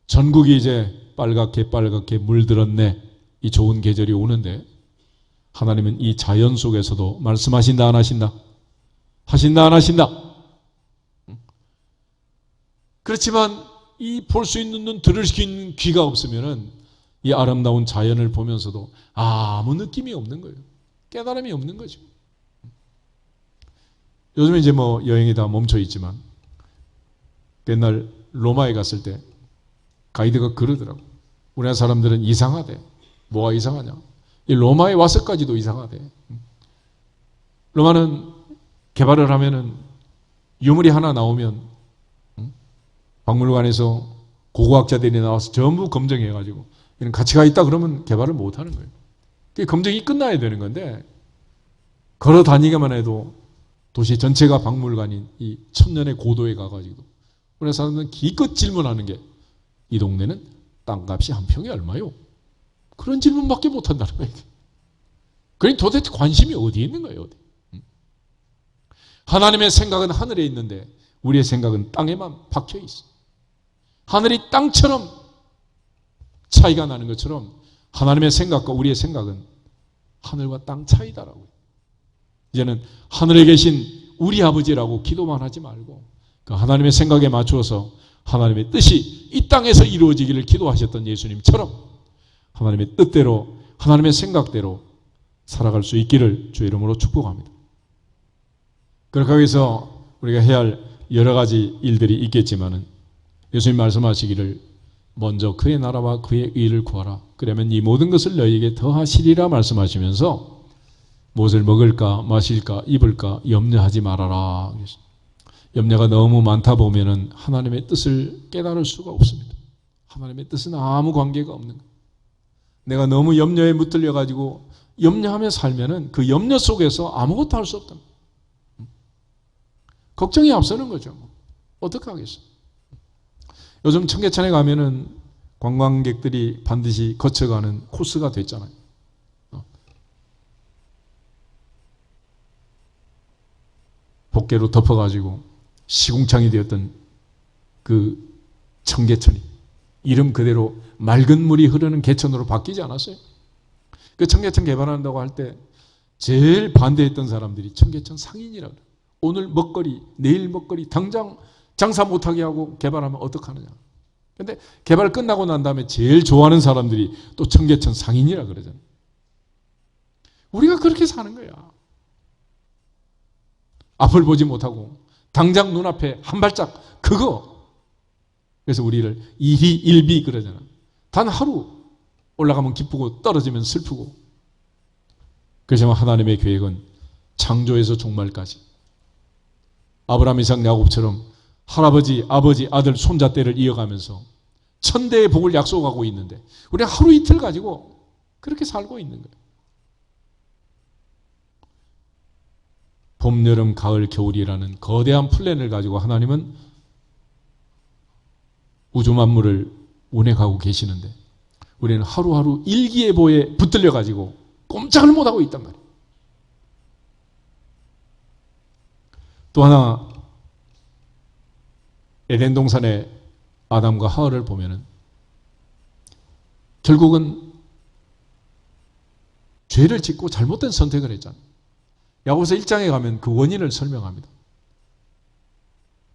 전국이 이제 빨갛게 물들었네. 이 좋은 계절이 오는데 하나님은 이 자연 속에서도 말씀하신다 안 하신다? 하신다 안 하신다? 그렇지만 이 볼 수 있는 눈, 들을 수 있는 귀가 없으면은 이 아름다운 자연을 보면서도 아무 느낌이 없는 거예요. 깨달음이 없는 거죠. 요즘에 이제 뭐 여행이 다 멈춰 있지만 옛날 로마에 갔을 때 가이드가 그러더라고. 우리나라 사람들은 이상하대. 뭐가 이상하냐? 이 로마에 와서까지도 이상하대. 로마는 개발을 하면은 유물이 하나 나오면 박물관에서 고고학자들이 나와서 전부 검증해가지고 이런 가치가 있다 그러면 개발을 못하는 거예요. 그게 검증이 끝나야 되는 건데 걸어 다니기만 해도 도시 전체가 박물관인 이 천년의 고도에 가가지고 우리나라 사람들은 기껏 질문하는 게 이 동네는 땅값이 한 평이 얼마요? 그런 질문밖에 못한다는 거예요. 그러니 도대체 관심이 어디에 있는 거예요? 어디? 하나님의 생각은 하늘에 있는데 우리의 생각은 땅에만 박혀 있어. 하늘이 땅처럼 차이가 나는 것처럼 하나님의 생각과 우리의 생각은 하늘과 땅 차이다라고. 이제는 하늘에 계신 우리 아버지라고 기도만 하지 말고 그 하나님의 생각에 맞추어서 하나님의 뜻이 이 땅에서 이루어지기를 기도하셨던 예수님처럼 하나님의 뜻대로 하나님의 생각대로 살아갈 수 있기를 주의 이름으로 축복합니다. 그렇게 하기 위해서 우리가 해야 할 여러 가지 일들이 있겠지만은 예수님 말씀하시기를 먼저 그의 나라와 그의 의를 구하라. 그러면 이 모든 것을 너희에게 더하시리라 말씀하시면서 무엇을 먹을까 마실까 입을까 염려하지 말아라. 염려가 너무 많다 보면은 하나님의 뜻을 깨달을 수가 없습니다. 하나님의 뜻은 아무 관계가 없는 거예요. 내가 너무 염려에 붙들려 가지고 염려하며 살면은 그 염려 속에서 아무것도 할 수 없다. 걱정이 앞서는 거죠. 어떻게 하겠어요? 요즘 청계천에 가면은 관광객들이 반드시 거쳐가는 코스가 됐잖아요. 복개로 덮어가지고 시궁창이 되었던 그 청계천이 이름 그대로 맑은 물이 흐르는 개천으로 바뀌지 않았어요? 그 청계천 개발한다고 할 때 제일 반대했던 사람들이 청계천 상인이라고 그래요. 오늘 먹거리, 내일 먹거리, 당장 장사 못하게 하고 개발하면 어떡하느냐. 근데 개발 끝나고 난 다음에 제일 좋아하는 사람들이 또 청계천 상인이라 그러잖아요. 우리가 그렇게 사는 거야. 앞을 보지 못하고 당장 눈앞에 한 발짝 그거. 그래서 우리를 일희일비 그러잖아. 단 하루 올라가면 기쁘고 떨어지면 슬프고. 그래서 하나님의 계획은 창조에서 종말까지 아브라함, 이삭, 야곱처럼 할아버지, 아버지, 아들, 손자 때를 이어가면서 천대의 복을 약속하고 있는데 우리가 하루 이틀 가지고 그렇게 살고 있는 거예요. 봄, 여름, 가을, 겨울이라는 거대한 플랜을 가지고 하나님은 우주 만물을 운행하고 계시는데 우리는 하루하루 일기예보에 붙들려 가지고 꼼짝을 못하고 있단 말이에요. 또 하나 에덴 동산의 아담과 하와를 보면은 결국은 죄를 짓고 잘못된 선택을 했잖아요. 야고보서 1장에 가면 그 원인을 설명합니다.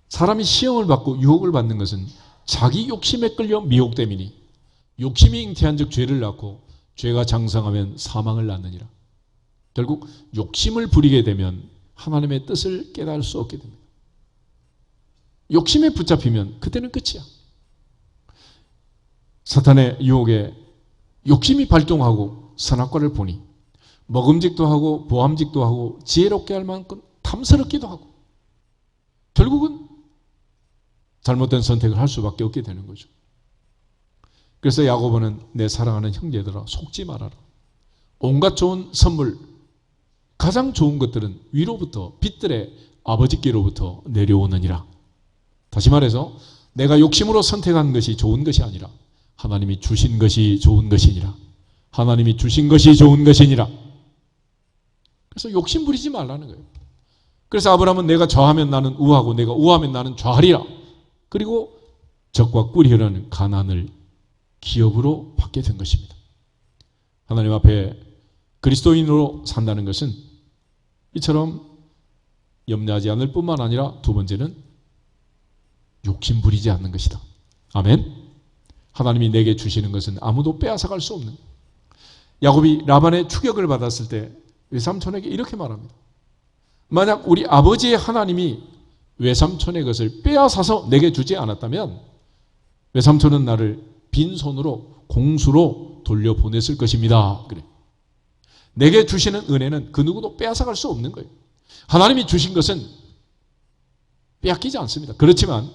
사람이 시험을 받고 유혹을 받는 것은 자기 욕심에 끌려 미혹됨이니 욕심이 잉태한 즉 죄를 낳고 죄가 장성하면 사망을 낳느니라. 결국 욕심을 부리게 되면 하나님의 뜻을 깨달을 수 없게 됩니다. 욕심에 붙잡히면 그때는 끝이야. 사탄의 유혹에 욕심이 발동하고 선악과를 보니 먹음직도 하고 보암직도 하고 지혜롭게 할 만큼 탐스럽기도 하고 결국은 잘못된 선택을 할 수밖에 없게 되는 거죠. 그래서 야고보는 내 사랑하는 형제들아 속지 말아라. 온갖 좋은 선물 가장 좋은 것들은 위로부터 빛들의 아버지께로부터 내려오느니라. 다시 말해서 내가 욕심으로 선택한 것이 좋은 것이 아니라 하나님이 주신 것이 좋은 것이니라. 하나님이 주신 것이 좋은 것이니라. 그래서 욕심 부리지 말라는 거예요. 그래서 아브라함은 내가 좌하면 나는 우하고 내가 우하면 나는 좌하리라. 그리고 적과 꿀이 흐르는 가나안을 기업으로 받게 된 것입니다. 하나님 앞에 그리스도인으로 산다는 것은 이처럼 염려하지 않을 뿐만 아니라 두 번째는 욕심 부리지 않는 것이다. 아멘. 하나님이 내게 주시는 것은 아무도 빼앗아갈 수 없는. 야곱이 라반의 추격을 받았을 때 외삼촌에게 이렇게 말합니다. 만약 우리 아버지의 하나님이 외삼촌의 것을 빼앗아서 내게 주지 않았다면 외삼촌은 나를 빈손으로 공수로 돌려보냈을 것입니다. 그래. 내게 주시는 은혜는 그 누구도 빼앗아갈 수 없는 거예요. 하나님이 주신 것은 빼앗기지 않습니다. 그렇지만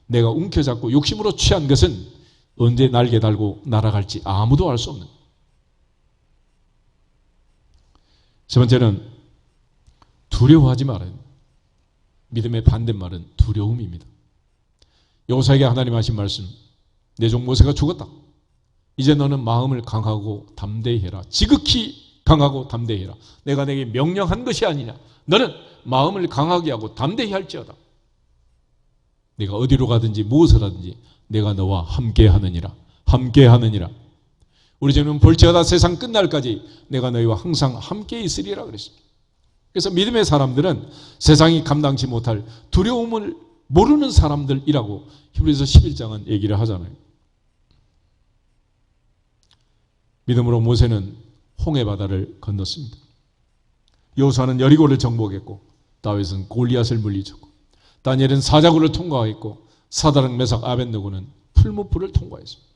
내가 움켜잡고 욕심으로 취한 것은 언제 날개 달고 날아갈지 아무도 알 수 없는 거예요. 세 번째는 두려워하지 말아요. 믿음의 반대말은 두려움입니다. 여호사에게 하나님 하신 말씀, 내 종 모세가 죽었다. 이제 너는 마음을 강하고 담대히 해라. 지극히 강하고 담대히 해라. 내가 내게 명령한 것이 아니냐. 너는 마음을 강하게 하고 담대히 할지어다. 내가 어디로 가든지 무엇을 하든지 내가 너와 함께 하느니라. 함께 하느니라. 우리 주님은 볼지어다 세상 끝날까지 내가 너희와 항상 함께 있으리라 그랬습니다. 그래서 믿음의 사람들은 세상이 감당치 못할 두려움을 모르는 사람들이라고 히브리서 11장은 얘기를 하잖아요. 믿음으로 모세는 홍해 바다를 건넜습니다. 여호수아는 여리고를 정복했고 다윗은 골리앗을 물리쳤고 다니엘은 사자굴을 통과했고 사다랑 메삭 아벳느고는 풀무불을 통과했습니다.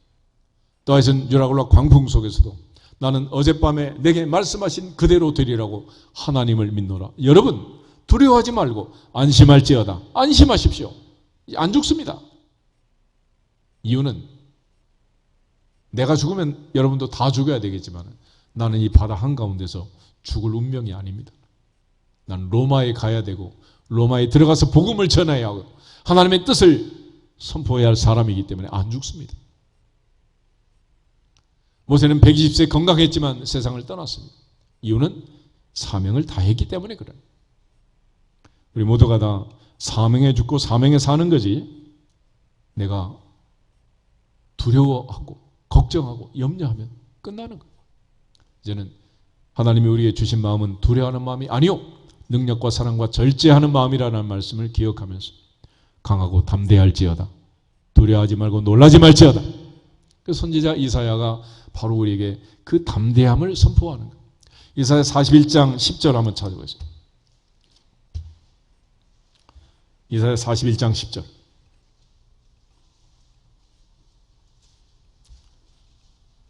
다윗은 유라굴라 광풍 속에서도 나는 어젯밤에 내게 말씀하신 그대로 되리라고 하나님을 믿노라. 여러분 두려워하지 말고 안심할지어다. 안심하십시오. 안 죽습니다. 이유는 내가 죽으면 여러분도 다 죽어야 되겠지만 나는 이 바다 한가운데서 죽을 운명이 아닙니다. 나는 로마에 가야 되고 로마에 들어가서 복음을 전해야 하고 하나님의 뜻을 선포해야 할 사람이기 때문에 안 죽습니다. 모세는 120세 건강했지만 세상을 떠났습니다. 이유는 사명을 다했기 때문에 그래요. 우리 모두가 다 사명에 죽고 사명에 사는 거지 내가 두려워하고 걱정하고 염려하면 끝나는 거예요. 이제는 하나님이 우리에게 주신 마음은 두려워하는 마음이 아니요 능력과 사랑과 절제하는 마음이라는 말씀을 기억하면서 강하고 담대할지어다. 두려워하지 말고 놀라지 말지어다. 그 선지자 이사야가 바로 우리에게 그 담대함을 선포하는 거예요. 이사야 41장 10절 한번 찾아보겠습니다. 이사야 41장 10절.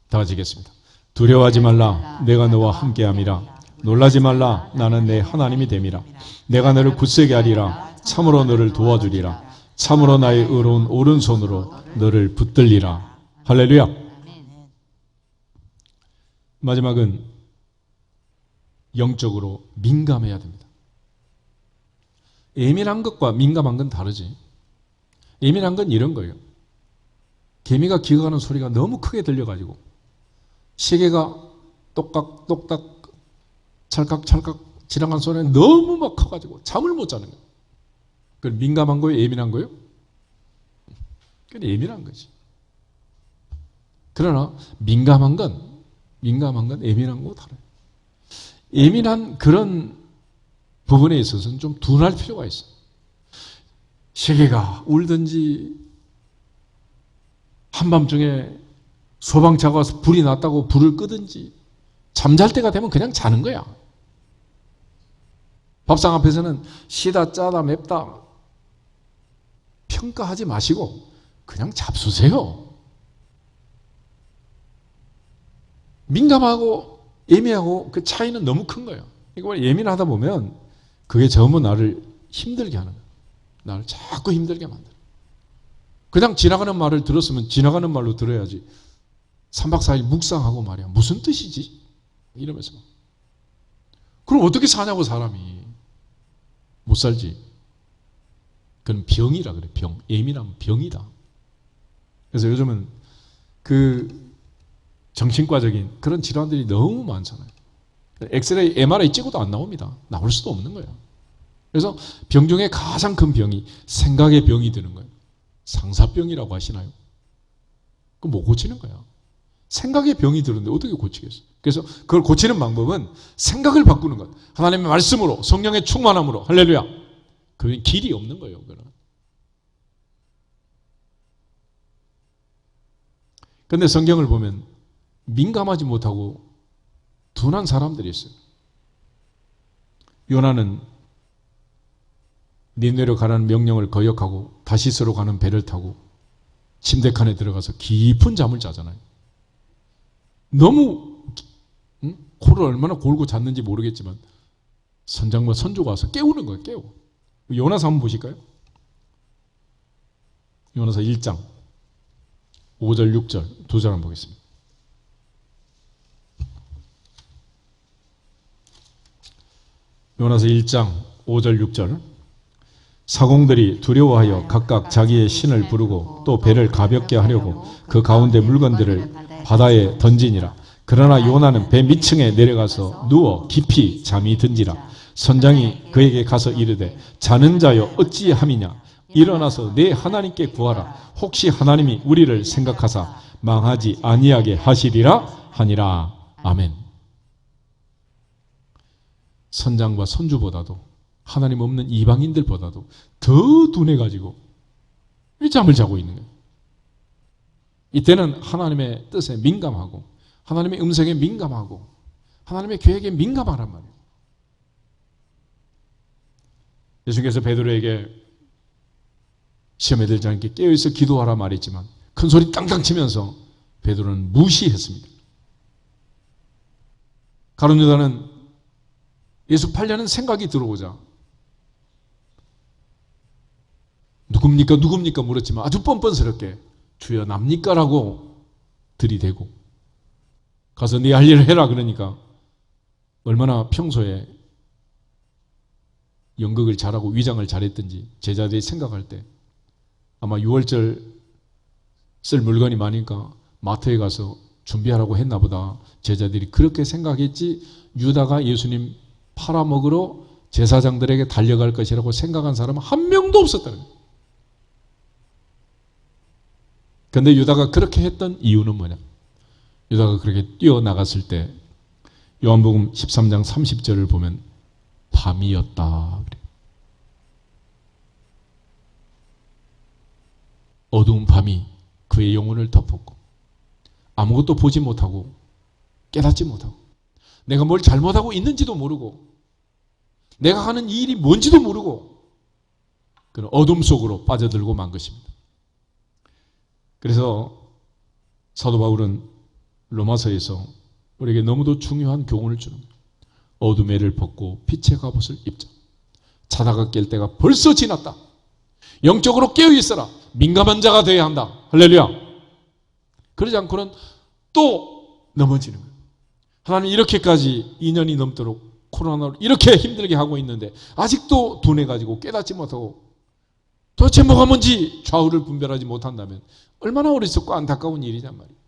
다 같이 읽겠습니다. 두려워하지 말라. 내가 너와 함께함이라. 놀라지 말라. 나는 내 하나님이 됨이라. 내가 너를 굳세게 하리라. 참으로 너를 도와주리라. 참으로 나의 의로운 오른손으로 너를 붙들리라. 할렐루야. 마지막은 영적으로 민감해야 됩니다. 예민한 것과 민감한 건 다르지. 예민한 건 이런 거예요. 개미가 기어가는 소리가 너무 크게 들려가지고 시계가 똑딱똑딱 찰칵찰칵 지나가는 소리가 너무 막 커가지고 잠을 못 자는 거예요. 그건 민감한 거예요? 예민한 거예요? 그건 예민한 거지. 그러나 민감한 건 예민한 거고 다르요. 예민한 그런 부분에 있어서는 좀 둔할 필요가 있어요. 시계가 울든지 한밤중에 소방차가 와서 불이 났다고 불을 끄든지 잠잘 때가 되면 그냥 자는 거야. 밥상 앞에서는 시다 짜다 맵다 평가하지 마시고 그냥 잡수세요. 민감하고 예민하고 그 차이는 너무 큰 거예요. 이거 예민하다 보면 그게 전부 나를 힘들게 하는 거예요. 나를 자꾸 힘들게 만들어요. 그냥 지나가는 말을 들었으면 지나가는 말로 들어야지. 3박 4일 묵상하고 말이야. 무슨 뜻이지? 이러면서. 그럼 어떻게 사냐고 사람이. 못 살지. 그건 병이라 그래. 병. 예민하면 병이다. 그래서 요즘은 그 정신과적인 그런 질환들이 너무 많잖아요. 엑스레이, MRI 찍어도 안 나옵니다. 나올 수도 없는 거예요. 그래서 병 중에 가장 큰 병이 생각의 병이 되는 거예요. 상사병이라고 하시나요? 그거 못 고치는 거야. 생각의 병이 들었는데 어떻게 고치겠어? 그래서 그걸 고치는 방법은 생각을 바꾸는 것. 하나님의 말씀으로, 성령의 충만함으로. 할렐루야. 그건 길이 없는 거예요. 그런데 성경을 보면 민감하지 못하고 둔한 사람들이 있어요. 요나는 니느웨로 가라는 명령을 거역하고 다시스로 가는 배를 타고 침대칸에 들어가서 깊은 잠을 자잖아요. 너무 코를 얼마나 골고 잤는지 모르겠지만 선장과 선조가 와서 깨우는 거예요. 깨워. 요나서 한번 보실까요? 요나서 1장 5절 6절 두 절 한번 보겠습니다. 요나서 1장 5절 6절 사공들이 두려워하여 각각 자기의 신을 부르고 또 배를 가볍게 하려고 그 가운데 물건들을 바다에 던지니라. 그러나 요나는 배 밑층에 내려가서 누워 깊이 잠이 든지라. 선장이 그에게 가서 이르되 자는 자여 어찌함이냐 일어나서 내 하나님께 구하라. 혹시 하나님이 우리를 생각하사 망하지 아니하게 하시리라 하니라. 아멘. 선장과 선주보다도 하나님 없는 이방인들보다도 더 둔해가지고 잠을 자고 있는 거예요. 이때는 하나님의 뜻에 민감하고 하나님의 음성에 민감하고 하나님의 계획에 민감하란 말이에요. 예수님께서 베드로에게 시험에 들지 않게 깨어있어 기도하라 말했지만 큰 소리 땅땅 치면서 베드로는 무시했습니다. 가룟 유다는 예수 팔려는 생각이 들어오자 누굽니까 물었지만 아주 뻔뻔스럽게 주여 납니까? 라고 들이대고 가서 네 할 일을 해라 그러니까 얼마나 평소에 연극을 잘하고 위장을 잘했든지 제자들이 생각할 때 아마 6월절 쓸 물건이 많으니까 마트에 가서 준비하라고 했나 보다. 제자들이 그렇게 생각했지 유다가 예수님 팔아먹으러 제사장들에게 달려갈 것이라고 생각한 사람은 한 명도 없었다는 거예요. 그런데 유다가 그렇게 했던 이유는 뭐냐? 유다가 그렇게 뛰어나갔을 때 요한복음 13장 30절을 보면 밤이었다 그래요. 어두운 밤이 그의 영혼을 덮었고 아무것도 보지 못하고 깨닫지 못하고 내가 뭘 잘못하고 있는지도 모르고 내가 하는 이 일이 뭔지도 모르고 그런 어둠 속으로 빠져들고 만 것입니다. 그래서 사도 바울은 로마서에서 우리에게 너무도 중요한 교훈을 주는 거예요. 어둠의 해를 벗고 빛의 갑옷을 입자. 자다가 깰 때가 벌써 지났다. 영적으로 깨어있어라. 민감한 자가 되어야 한다. 할렐루야. 그러지 않고는 또 넘어지는 거예요. 하나님 이렇게까지 2년이 넘도록 코로나로 이렇게 힘들게 하고 있는데 아직도 둔해가지고 깨닫지 못하고 도대체 뭐가 뭔지 좌우를 분별하지 못한다면 얼마나 어리석고 안타까운 일이냔 말이에요.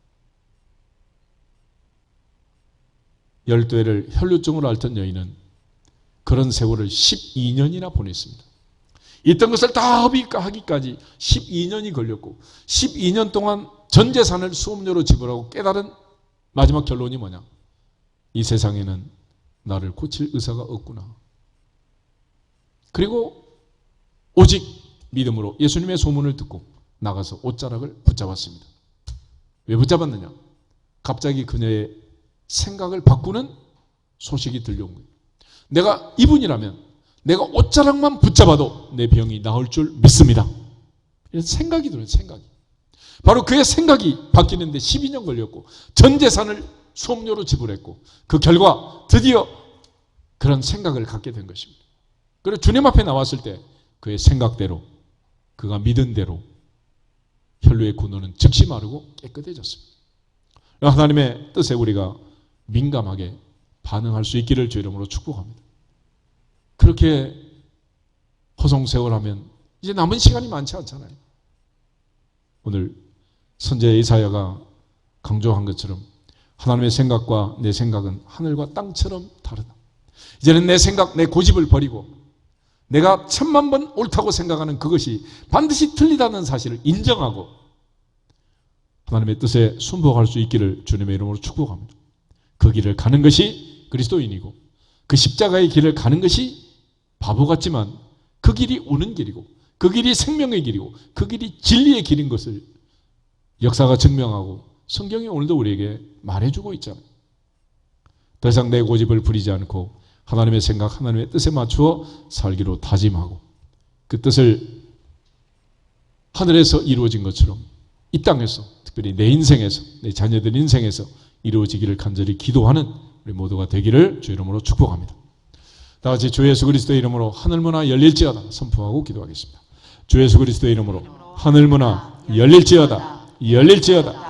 12회를 혈루증으로 앓던 여인은 그런 세월을 12년이나 보냈습니다. 있던 것을 다 합의하기까지 12년이 걸렸고 12년 동안 전 재산을 수업료로 지불하고 깨달은 마지막 결론이 뭐냐? 이 세상에는 나를 고칠 의사가 없구나. 그리고 오직 믿음으로 예수님의 소문을 듣고 나가서 옷자락을 붙잡았습니다. 왜 붙잡았느냐? 갑자기 그녀의 생각을 바꾸는 소식이 들려온 거예요. 내가 이분이라면 내가 옷자락만 붙잡아도 내 병이 나을 줄 믿습니다. 이런 생각이 들어요. 생각이. 바로 그의 생각이 바뀌는데 12년 걸렸고 전 재산을 수업료로 지불했고 그 결과 드디어 그런 생각을 갖게 된 것입니다. 그리고 주님 앞에 나왔을 때 그의 생각대로 그가 믿은 대로 혈루의 군호는 즉시 마르고 깨끗해졌습니다. 하나님의 뜻에 우리가 민감하게 반응할 수 있기를 주 이름으로 축복합니다. 그렇게 허송세월하면 이제 남은 시간이 많지 않잖아요. 오늘 선지자 이사야가 강조한 것처럼 하나님의 생각과 내 생각은 하늘과 땅처럼 다르다. 이제는 내 생각, 내 고집을 버리고 내가 1000만 번 옳다고 생각하는 그것이 반드시 틀리다는 사실을 인정하고 하나님의 뜻에 순복할 수 있기를 주님의 이름으로 축복합니다. 그 길을 가는 것이 그리스도인이고 그 십자가의 길을 가는 것이 바보 같지만 그 길이 오는 길이고 그 길이 생명의 길이고 그 길이 진리의 길인 것을 역사가 증명하고 성경이 오늘도 우리에게 말해주고 있잖아요. 더 이상 내 고집을 부리지 않고 하나님의 생각, 하나님의 뜻에 맞추어 살기로 다짐하고 그 뜻을 하늘에서 이루어진 것처럼 이 땅에서 특별히 내 인생에서 내 자녀들 인생에서 이루어지기를 간절히 기도하는 우리 모두가 되기를 주 이름으로 축복합니다. 다 같이 주 예수 그리스도의 이름으로 하늘문화 열릴지어다 선포하고 기도하겠습니다. 주 예수 그리스도의 이름으로 하늘문화 열릴지어다 열릴지어다